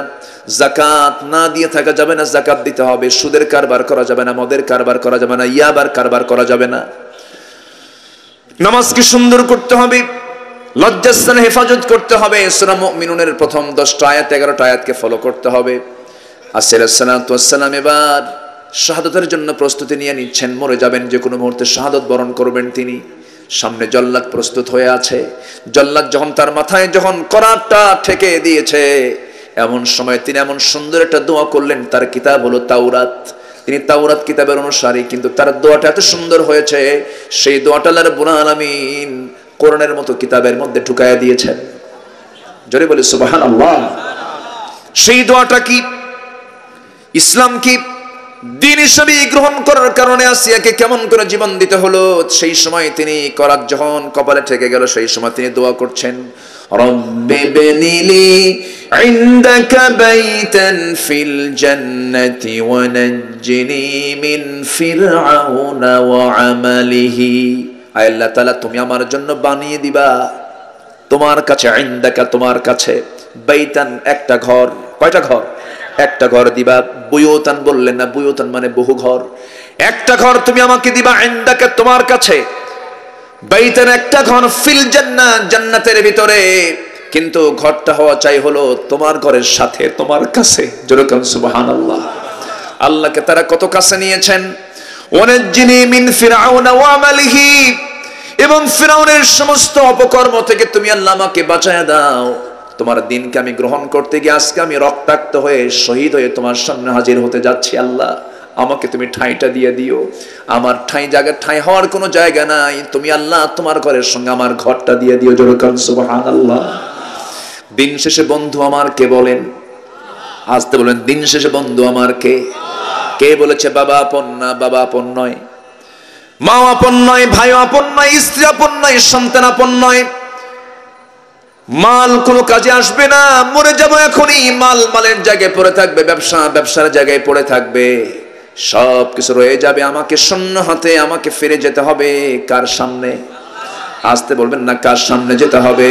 যাকাত না দিয়ে থাকা যাবে না, যাকাত দিতে হবে, সুদের কারবার করা যাবে না, মদের কারবার করা যাবে না, ইয়াবার কারবার করা যাবে না। নামাজকে সুন্দর করতে হবে, লজ্জাস্থানে হেফাজত করতে হবে। সূরা মুমিনুনের প্রথম 10টা আয়াত 11টা আয়াতকে ফলো করতে হবে। আসিয়া আলাইহিস সালাম এবার শাহাদাতের জন্য প্রস্তুতি নিয়ে নিচ্ছেন, মরে যাবেন, যে কোনো মুহূর্তে শাহাদাত বরণ করবেন তিনি। সামনে জল্লাদ প্রস্তুত হয়ে আছে। জল্লাদ যখন তার মাথায় যখন করাতটা ঠেকে দিয়েছে, এমন সময় তিনি এমন সুন্দর একটা দোয়া করলেন। তার কিতাব হলো তাওরাত, তিনি তাওরাত কিতাবের অনুসারী, কিন্তু তার দোয়াটা এত সুন্দর হয়েছে, সেই দোয়াটা আল্লাহ রাব্বুল আলামিন কোরআনের মতো কিতাবের মধ্যে ঢুকায়া দিয়েছেন। জোরে বলি সুবহানাল্লাহ। সেই দোয়াটা কি? ইসলাম কি দ্বীন হিসেবে গ্রহণ করার কারণে আসিয়াকে কেমন করে জীবন দিতে হলো, সেই সময় তিনি করাত যখন কপালে ঠেকে গেল, সেই সময় তিনি দোয়া করছেন, রব্বি বিনিলি ইনদাকা বাইতান ফিল জান্নাতি ওয়া নাজ্জিনি মিন ফিরআউনা ওয়া আমালিহি। আয় আল্লাহ তাআলা, তুমি আমার জন্য বানিয়ে দিবা তোমার কাছে, ইনদাকা তোমার কাছে, বাইতান একটা ঘর। কয়টা ঘর? একটা ঘর দিবা। বুয়ুতান বললেন না, বুয়ুতান মানে বহু ঘর। একটা ঘর তুমি আমাকে দিবা, ইনদাকা তোমার কাছে, বাইতান একটা ঘর, ফিল জান্নাহ জান্নাতের ভিতরে, কিন্তু ঘরটা হওয়া চাই হলো তোমার ঘরের সাথে, তোমার কাছে। যেরকম সুবহানাল্লাহ। আল্লাহকে তারা কত কাছে নিয়েছেন। ওয়ানাজ্জিনি মিন ফিরআউনা ওয়া আমালিহি, এবং ফিরআউনের সমস্ত অপকর্ম থেকে তুমি আল্লাহ আমাকে বাঁচায় দাও। তোমার দিনকে আমি গ্রহণ করতে গিয়ে আজকে আমি রক্তাক্ত হয়ে শহীদ হয়ে তোমার সামনে হাজির হতে যাচ্ছি। আল্লাহ, আমাকে তুমি ঠাঁইটা দিয়ে দিও। আমার ঠাঁই হওয়ার কোনো জায়গা নাই, তুমি আল্লাহ তোমার ঘরের সঙ্গে আমার ঘরটা দিয়ে দিও। যেরকম সুবহানাল্লাহ। দিন শেষে বন্ধু আমার কে বলেন? আসতে বলেন, দিন শেষে বন্ধু আমার কে? কে বলেছে বাবা আপন না? বাবা আপন নয়, মা আপন নয়, ভাই আপন নয়, স্ত্রী আপন নয়, সন্তান আপন নয়। মাল কোনো কাজে আসবে না, মরে যাবো এখনই। মাল মালের জায়গায় পড়ে থাকবে, ব্যবসা ব্যবসার জায়গায় পড়ে থাকবে, সব কিছু রয়ে যাবে। আমাকে শূন্য হাতে আমাকে ফিরে যেতে হবে। কার সামনে? আসতে বলবেন না, কার সামনে যেতে হবে?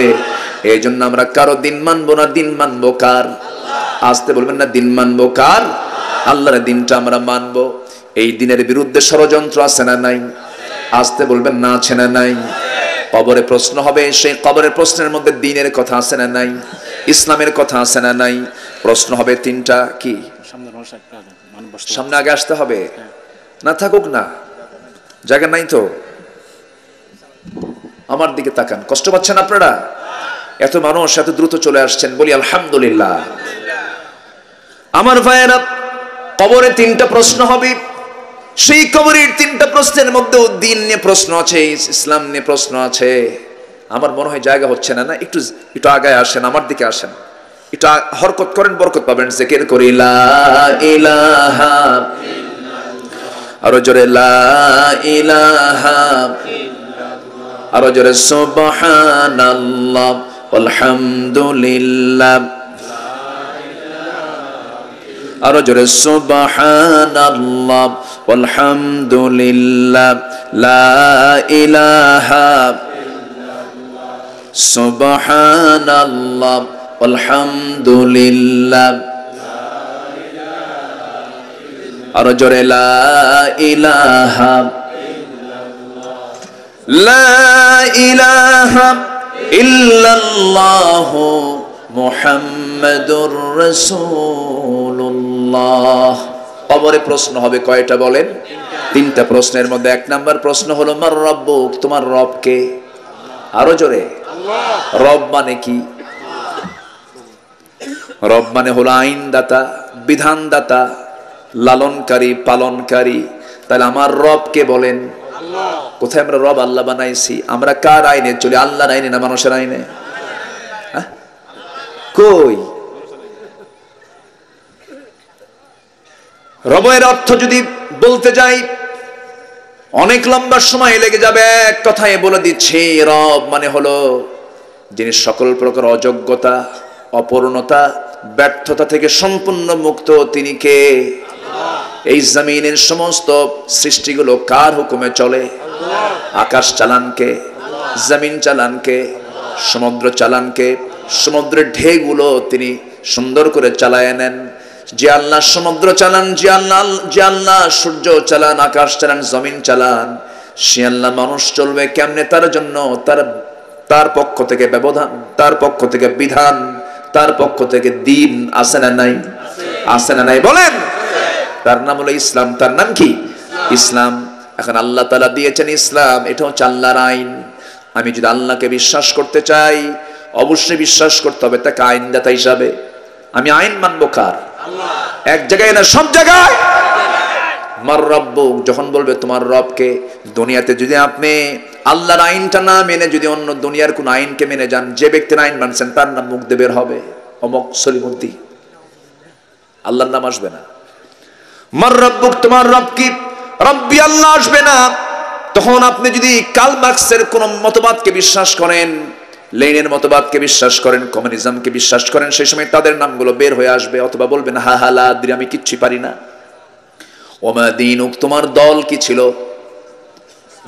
এই জন্য আমরা কারো দিন মানবো না, দিন মানবো কার? আসতে বলবেন না দিন মানবো কার? আল্লাহর দিনটা আমরা মানবো। এই দিনের বিরুদ্ধে ষড়যন্ত্র আছে না নাই? আসতে বলবেন না আছে না নাই? কবরে প্রশ্ন হবে, সেই কবরের প্রশ্নের মধ্যে দ্বীনের কথা আছে না নাই? ইসলামের কথা আছে না নাই? প্রশ্ন হবে তিনটা, কি সামনে আগে আসতে হবে? না থাকুক না, জায়গা নাই তো। আমার দিকে তাকান, কষ্ট পাচ্ছেন আপনারা? এত মানুষ এত দ্রুত চলে আসছেন, বলি আলহামদুলিল্লাহ। আমার ভাইয়েরা, কবরে তিনটা প্রশ্ন হবে। সেই কবরের তিনটা প্রশ্নের মধ্যে দ্বীন নিয়ে প্রশ্ন আছে, ইসলাম নিয়ে প্রশ্ন আছে। আমার মনে হয় জায়গা হচ্ছে না, না একটু একটু আগায় আসেন, আমার দিকে আসেন, একটু হরকত করেন, বরকত পাবেন। জিকির করি লা ইলাহা, আরো জোরে লা ইলাহা, আরো জোরে সুবহানাল্লাহ আলহামদুলিল্লাহ, আরো জোরে সুবহানাল্লাহ আলহামদুলিল্লাহ, লা ইলাহা সুবহানাল্লাহ আলহামদুলিল্লাহ, আরো জোরে লা ইলাহা, লা ইলাহা ইল্লাল্লাহু মুহাম্মাদুর রাসূলুল্লাহ। কবরে প্রশ্ন হবে কয়টা বলেন? তিনটা প্রশ্নের মধ্যে এক নাম্বার প্রশ্ন হলো মার রব্বুক, তোমার রব কে? আরো জোরে, রব মানে কি? রব মানে হলো আইনদাতা, বিধানদাতা, লালনকারী, পালনকারী। তাহলে আমার রব কে বলেন? কোথায় আমরা রব আল্লাহ বানাইছি? আমরা কার আইনে চলি? আল্লাহর আইনে না মানুষের আইনে? কই রবের অর্থ যদি বলতে যাই অনেক লম্বা সময় লেগে যাবে। এক কথায় বলে দিচ্ছি, রব মানে হলো যিনি সকল প্রকার অযোগ্যতা, অপূর্ণতা, ব্যর্থতা থেকে সম্পূর্ণ মুক্ত। তিনি কে? এই জমিনের সমস্ত সৃষ্টিগুলো কার হুকুমে চলে? আকাশ চালান কে? জমিন চালান কে? সমুদ্র চালান কে? সমুদ্রের ঢেউগুলো তিনি সুন্দর করে চালায় নেন। যে আল্লাহ সমুদ্র চালান, যে আল্লাহ সূর্য চালান, আকাশ চালান, জমিন চালান, সে আল্লাহ মানুষ চলবে কেমনে? তার জন্য তার পক্ষ থেকে ব্যবধান, তার পক্ষ থেকে বিধান, তার পক্ষ থেকে দিন আছে না নাই? আছে না নাই বলেন? তার নাম হলো ইসলাম। তার নাম কি? ইসলাম। এখন আল্লাহ তাআলা দিয়েছেন ইসলাম, এটা হচ্ছে আল্লাহর আইন। আমি যদি আল্লাহকে বিশ্বাস করতে চাই, অবশ্যই বিশ্বাস করতে হবে তাকে আইনদাতা হিসাবে। আমি আইন মানবো কার? এক জায়গায় না, সব জায়গায়। মার রব্বুক, যখন বলবে তোমার রবকে, দুনিয়াতে যদি আপনি আল্লাহর আইনটা না মেনে যদি অন্য দুনিয়ার কোন আইনকে মেনে যান, যে ব্যক্তির আইন মানছেন তার নাম মুখ দিয়ে বের হবে অমক সলিমুদ্দিন, আল্লাহর নাম আসবে না। মার রব্বুক, তোমার রব কি? রব্বি আল্লাহ আসবে না। তখন আপনি যদি কার্ল মার্কসের কোন মতবাদকে বিশ্বাস করেন, লেনিনের মতবাদকে বিশ্বাস করেন, কমিউনিজমকে বিশ্বাস করেন, সেই সময় তাদের নামগুলো বের হয়ে আসবে। অথবা বলবেন হা হা লা আদ্রি, আমি কিচ্ছু পারি না। ওমা দীনুক, তোমার দল কি ছিল?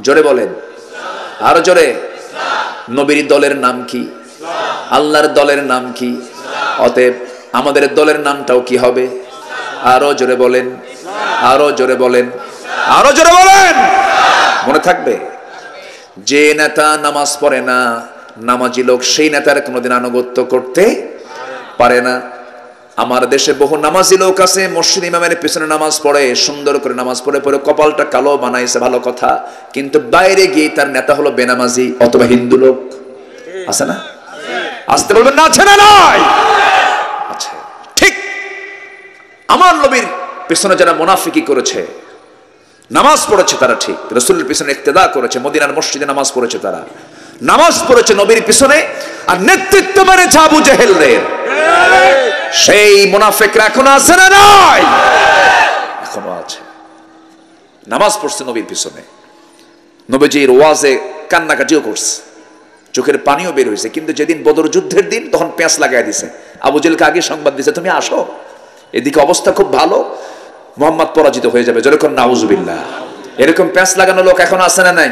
জোরে বলেন, আরো জোরে। নবীর দলের নাম কি? আল্লাহর দলের নাম কি? অতএব আমাদের দলের নামটাও কি হবে? আরো জোরে বলেন, আরো জোরে বলেন, আরো জোরে বলেন। মনে থাকবে, যে নেতা নামাজ পড়ে না, নামাজি লোক, সেই নেতার কোনোদিন আনুগত্য করতে পারে না। আমার দেশে বহু নামাজি লোক আছে, মসজিদ ইমামের পিছনে নামাজ পড়ে, সুন্দর করে নামাজ পড়ে পড়ে কপালটা কালো বানাইছে, ভালো কথা, কিন্তু বাইরে গিয়ে তার নেতা হলো বেনামাজি অথবা হিন্দু লোক। আছে না? আসতে বলবেন না, আছে না নাই? আচ্ছা, ঠিক আমার নবীর পিছনে যারা মুনাফিকি করেছে, নামাজ পড়েছে তারা ঠিক, রাসূলের পিছনে ইক্তেদা করেছে, মদিনার মসজিদে নামাজ পড়েছে, তারা নামাজ পড়েছে নবীর পিছনে, আর নেতৃত্ব মেনেছে আবু জেহেলদের। সেই মুনাফিকরা এখনো আছে না নাই? এখনো আছে। নামাজ পড়ছে নবীর পিছনে, নবীজির ওয়াজে কান্নাকাটিও করছে, চোখের পানিও বের হয়েছে। কিন্তু যেদিন বদর যুদ্ধের দিন, তখন পেঁচ লাগাই দিছে। আবু জেহেলকে আগে সংবাদ দিছে, তুমি আসো, এদিকে অবস্থা খুব ভালো, মুহাম্মদ পরাজিত হয়ে যাবে। যেরকম নাউজুবিল্লাহ, এরকম পেঁচ লাগানো লোক এখন আছে না নাই?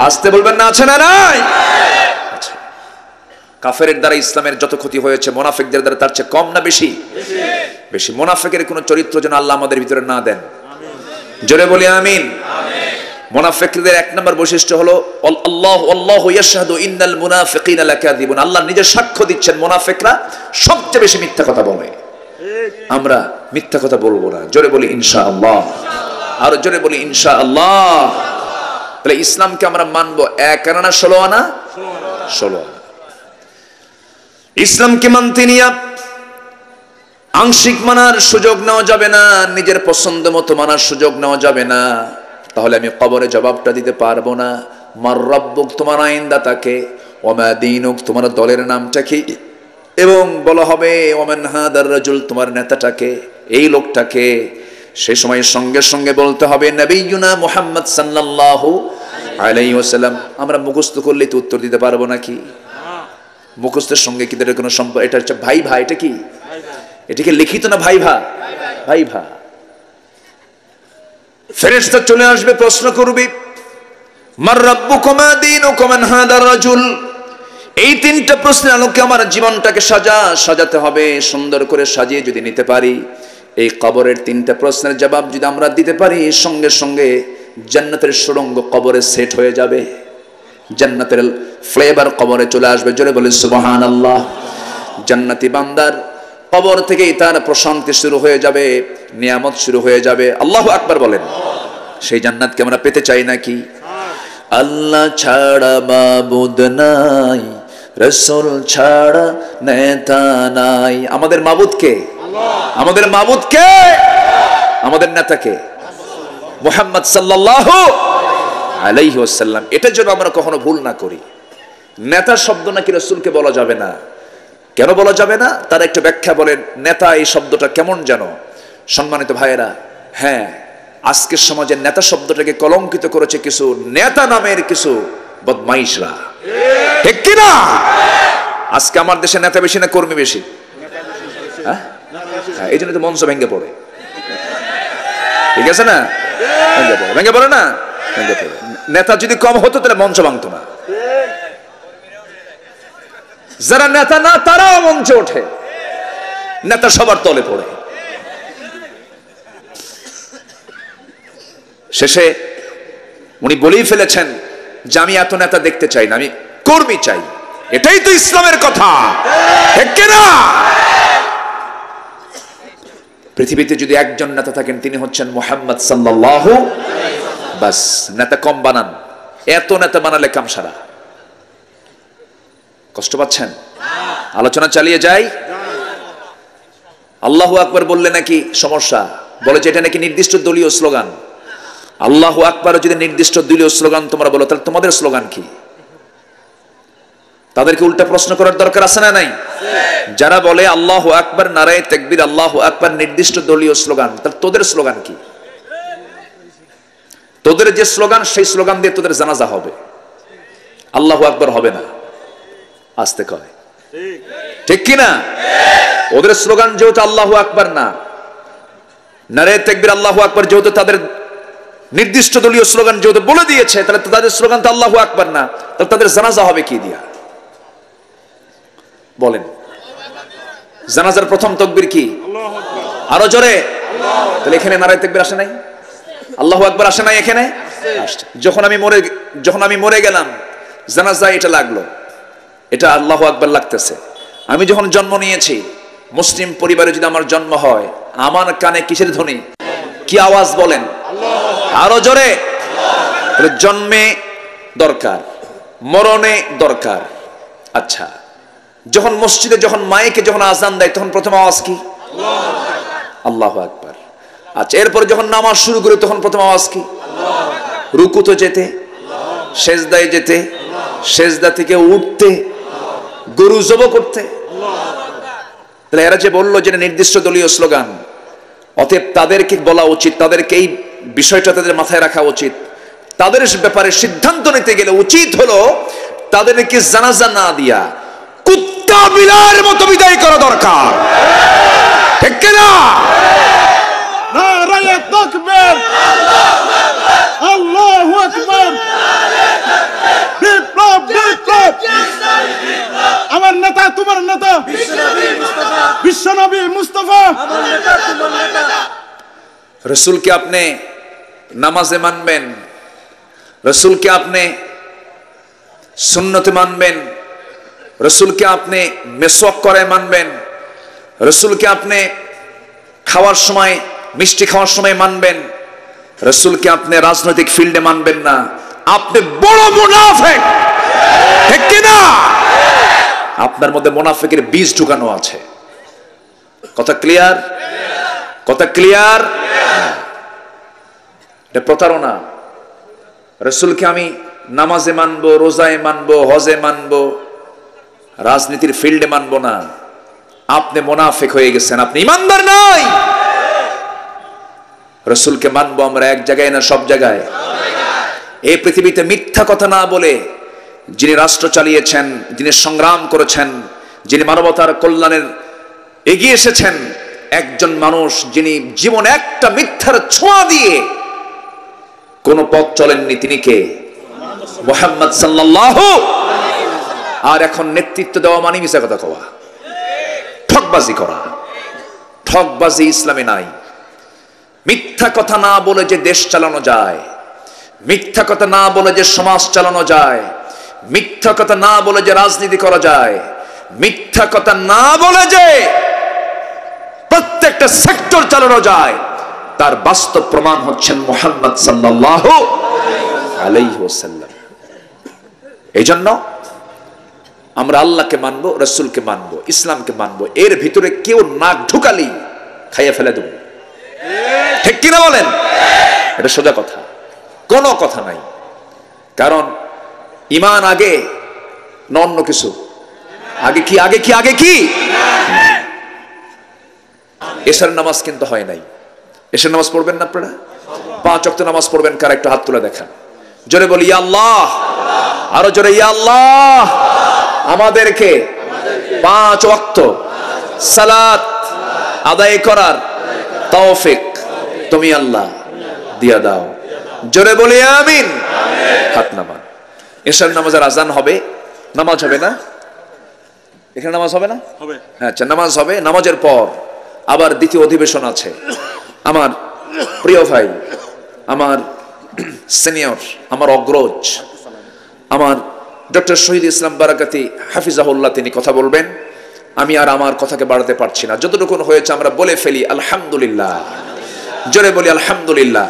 আসতে বলবেন না, আছে না নাই? কাফেরের দ্বারা ইসলামের যত ক্ষতি হয়েছে মুনাফিকদের দ্বারা তার চেয়ে কম না বেশি? বেশি। মুনাফিকের কোনো চরিত্র যেন আল্লাহ আমাদের ভিতরে না দেন। জোরে বলি আমিন। মুনাফিকদের এক নম্বর বৈশিষ্ট্য হলো আল্লাহু ইয়াশহাদু ইন্নাল মুনাফিকিনা লাকাযিবুন। আল্লাহ নিজে সাক্ষ্য দিচ্ছেন মুনাফিকরা সবচেয়ে বেশি মিথ্যা কথা বলে। আমরা মিথ্যা কথা বলবো না। জোরে বলি ইনশাআল্লাহ। আর জোরে বলি ইনশাআল্লাহ। তাহলে ইসলামকে আমরা মানবো 1 আনা 16 আনা 16 আনা। ইসলামকে মানতে নিয়ে আংশিক মানার সুযোগ নেওয়া যাবে না, নিজের পছন্দ মতো মানার সুযোগ নেওয়া যাবে না। তাহলে আমি কবরে জবাবটা দিতে পারবো না। মার রাব্বুক, তোমার আইনদাতাকে, ওয়া মা দীনুক, তোমার দলের নামটা কি, এবং বলা হবে ওমান হাদার রাজুল, তোমার নেতাটাকে, এই লোকটাকে। সেই সময় সঙ্গে সঙ্গে বলতে হবে নবিয়ুনা মুহাম্মদ সাল্লাল্লাহু আলাইহি ওয়াসাল্লাম। আমরা মুখস্থ করলেই তো উত্তর দিতে পারবো নাকি? মুখস্থের সঙ্গে কি এর কোনো সম্পর্ক? এটা হচ্ছে ভাই ভাই, এটা কি? এটাকে লিখিত না ভাই ভা? ভাই ভা। ফেরেশতা চলে আসবে, প্রশ্ন করবে মার রাব্বুকুম মা দীনুকুম মান হাদার রাজুল। এই 3টা প্রশ্নের আলোকে আমার জীবনটাকে সাজাতে হবে। সুন্দর করে সাজিয়ে যদি নিতে পারি, এই কবরের 3টা প্রশ্নের জবাব যদি আমরা দিতে পারি, সঙ্গে সঙ্গে জান্নাতের সুড়ঙ্গ কবরে সেট হয়ে যাবে, জান্নাতের ফ্লেভার কবরে চলে আসবে। জোরে বলেন সুবহানাল্লাহ। জান্নাতি বান্দার কবর থেকেই তার প্রশান্তি শুরু হয়ে যাবে, নিয়ামত শুরু হয়ে যাবে। আল্লাহু আকবার বলেন। সেই জান্নাতকে আমরা পেতে চাই নাকি? আল্লাহ ছাড়া মাবুদ নাই, রাসূল ছাড়া নেতা নাই। আমাদের মাবুদ কে? আমাদের মাবুদ কে? আমাদের নেতা কে? মুহাম্মদ সাল্লাল্লাহু আলাইহি ওয়াসাল্লাম। এটা যেন আমরা কখনো ভুল না করি। নেতা শব্দ নাকি রাসূলকে বলা যাবে না। কেন বলা যাবে না? তার একটা ব্যাখ্যা বলেন। নেতা এই শব্দটা কেমন যেন? সম্মানিত ভাইয়েরা, হ্যাঁ, আজকের সমাজে নেতা শব্দটাকে কলঙ্কিত করেছে কিছু নেতা নামের কিছু বদমাইশরা, ঠিক কি না? আজকে আমার দেশে নেতা বেশি না কর্মী বেশি? হ্যাঁ, এই জন্য তো মঞ্চ ভেঙে পড়ে। ঠিক আছে না? ভেঙে পড়ে না? ভেঙে পড়ে। নেতা যদি কম হতো তাহলে মঞ্চ ভাঙতো না। যারা নেতা না তারাও মঞ্চে ওঠে, নেতা সবার তলে পড়ে। শেষে উনি বলেই ফেলেছেন যে আমি এত নেতা দেখতে চাই না, আমি কর্মী চাই। এটাই তো ইসলামের কথা, ঠিক কি না? পৃথিবীতে যদি একজন নেতা থাকেন তিনি হচ্ছেন মুহাম্মদ সাল্লাল্লাহু। বাস, নেতা কম বানান, এত নেতা বানালে কাম সারা। কষ্ট পাচ্ছেন? আলোচনা চালিয়ে যাই। আল্লাহু আকবার বললে নাকি সমস্যা? বলে যে এটা নাকি নির্দিষ্ট দলীয় স্লোগান। আল্লাহু আকবার যদি নির্দিষ্ট দলীয় স্লোগান তোমরা বলো, তাহলে তোমাদের স্লোগান কি? তাদেরকে উল্টা প্রশ্ন করার দরকার আছে না নাই? যারা বলে আল্লাহু আকবার, নারায়ে তাকবীর, আল্লাহু আকবার নির্দিষ্ট দলীয় স্লোগান, তাহলে তোদের স্লোগান কি? তোদের যে স্লোগান সেই স্লোগান দিয়ে তোদের জানাজা হবে, আল্লাহু আকবার হবে না। আসতে কয়, ঠিক কি না? ওদের স্লোগান যেহেতু আল্লাহু আকবার না, নারায়ে তাকবীর, আল্লাহু আকবার যেহেতু তাদের নির্দিষ্ট দলীয় স্লোগান যেহেতু বলে দিয়েছে, তাহলে তাদের স্লোগান তো আল্লাহু আকবার না, তাহলে তাদের জানাজা হবে কি দিয়া? বলেন। জানাজার প্রথম তাকবীর কি? আরো জোরে। তাহলে এখানে নারায়ে তাকবীর আসে নাই, আল্লাহু আকবার আসে নাই? এখানে আসছে। যখন আমি মরে গেলাম, জানাজায় এটা লাগলো, এটা আল্লাহু আকবার লাগতেছে। আমি যখন জন্ম নিয়েছি, মুসলিম পরিবারে যদি আমার জন্ম হয়, আমার কানে কিসের ধ্বনি, কি আওয়াজ? বলেন আরো জোরে। জন্মে দরকার, মরণে দরকার। আচ্ছা, যখন মসজিদে যখন মাইকে যখন আজান দেয় তখন প্রথম আওয়াজ কি? আল্লাহু আকবার। আচ্ছা, এরপরে যখন নামাজ শুরু করি তখন প্রথম আওয়াজ কি? রুকুতে যেতে, সেজদায় যেতে, সেজদা থেকে উঠতে, গরু জব করতে। তাহলে এরা যে বললো যে নির্দিষ্ট দলীয় স্লোগান, অতএব তাদেরকে বলা উচিত, তাদেরকে এই বিষয়টা তাদের মাথায় রাখা উচিত। তাদের ব্যাপারে সিদ্ধান্ত নিতে গেলে উচিত হলো তাদেরকে জানাজা না দিয়া কুত্তা বিলার মতো বিদায় করা দরকার, ঠিক কি না? নারায়ে তাকবীর, আল্লাহু আকবার, বিপ্লব আমার নেতা তোমার নেতা বিশ্বনবী মুস্তাফা। রসুলকে আপনি নামাজে মানবেন, রসুলকে আপনি সুন্নতে মানবেন, রসুলকে আপনি মেসওয়াক করে মানবেন, রসুলকে আপনি খাওয়ার সময় মিষ্টি খাওয়ার সময় মানবেন, রসুলকে আপনি রাজনৈতিক ফিল্ডে মানবেন না, আপনি বড় মুনাফিক। ঠিক কি না? আপনার মধ্যে মুনাফিকের বীজ ঢুকানো আছে। কথা ক্লিয়ার? কথা ক্লিয়ার? এটা প্রতারণা। রসুলকে আমি নামাজে মানবো, রোজায় মানবো, হজে মানবো, রাজনীতির ফিল্ডে মানবো না, আপনি মুনাফিক হয়ে গেছেন, আপনি ইমানদার নাই। রসুলকে মানবো আমরা এক জায়গায় না সব জায়গায়। এই পৃথিবীতে মিথ্যা কথা না বলে যিনি রাষ্ট্র চালিয়েছেন, যিনি সংগ্রাম করেছেন, যিনি মানবতার কল্যাণের এগিয়ে এসেছেন, একজন মানুষ যিনি জীবন একটা মিথ্যার ছোঁয়া দিয়ে কোন পথ চলেননি, তিনি কে? মুহাম্মদ সাল্লাল্লাহু। আর এখন নেতৃত্ব দেওয়া মানে মিথ্যা কথা কওয়া, ঠকবাজি করা। ঠকবাজি ইসলামে নাই। মিথ্যা কথা না বলে যে দেশ চালানো যায়, মিথ্যা কথা না বলে যে সমাজ চালানো যায়, মিথ্যা কথা না বলে যে রাজনীতি করা যায়, মিথ্যা কথা না বলে যে প্রত্যেকটা সেক্টর চালানো যায়, তার বাস্তব প্রমাণ হচ্ছেন মুহাম্মদ সাল্লাল্লাহু আলাইহি ওয়াসাল্লাম। এই জন্য আমরা আল্লাহকে মানবো, রসুলকে মানবো, ইসলামকে মানবো। এর ভিতরে কেউ নাক ঢুকালি খাইয়ে ফেলে দেব। ঠিক কিনা বলেন? এটা সোজা কথা, কোনো কথা নাই। কারণ ঈমান আগে না অন্য কিছু? আগে কি? আগে কি? আগে কি? এশার নামাজ কিন্তু হয় নাই। এশার নামাজ পড়বেন না আপনারা? 5 ওয়াক্ত নামাজ পড়বেন কার? একটু হাত তুলে দেখান। জোরে বলি ইয়া আল্লাহ। আরো জোরে ইয়া আল্লাহ। আমাদেরকে 5 ওয়াক্ত সালাত আদায় করার তৌফিক তুমি আল্লাহ দিয়া দাও। জোরে বলি আমিন। হাত নামান। এশার নামাজের আজান হবে, নামাজ হবে না? এখানে নামাজ হবে না? হবে। আচ্ছা, নামাজ হবে। নামাজের পর আবার দ্বিতীয় অধিবেশন আছে। আমার প্রিয় ভাই, আমার সিনিয়র, আমার অগ্রজ, আমার ডক্টর শহীদ ইসলাম বারাকাতি হাফিজাহুল্লাহ, তিনি কথা বলবেন। আমি আর আমার কথাকে বাড়াতে পারছি না, যতটুকু হয়েছে আমরা বলে ফেলি আলহামদুলিল্লাহ। জোরে বলি আলহামদুলিল্লাহ।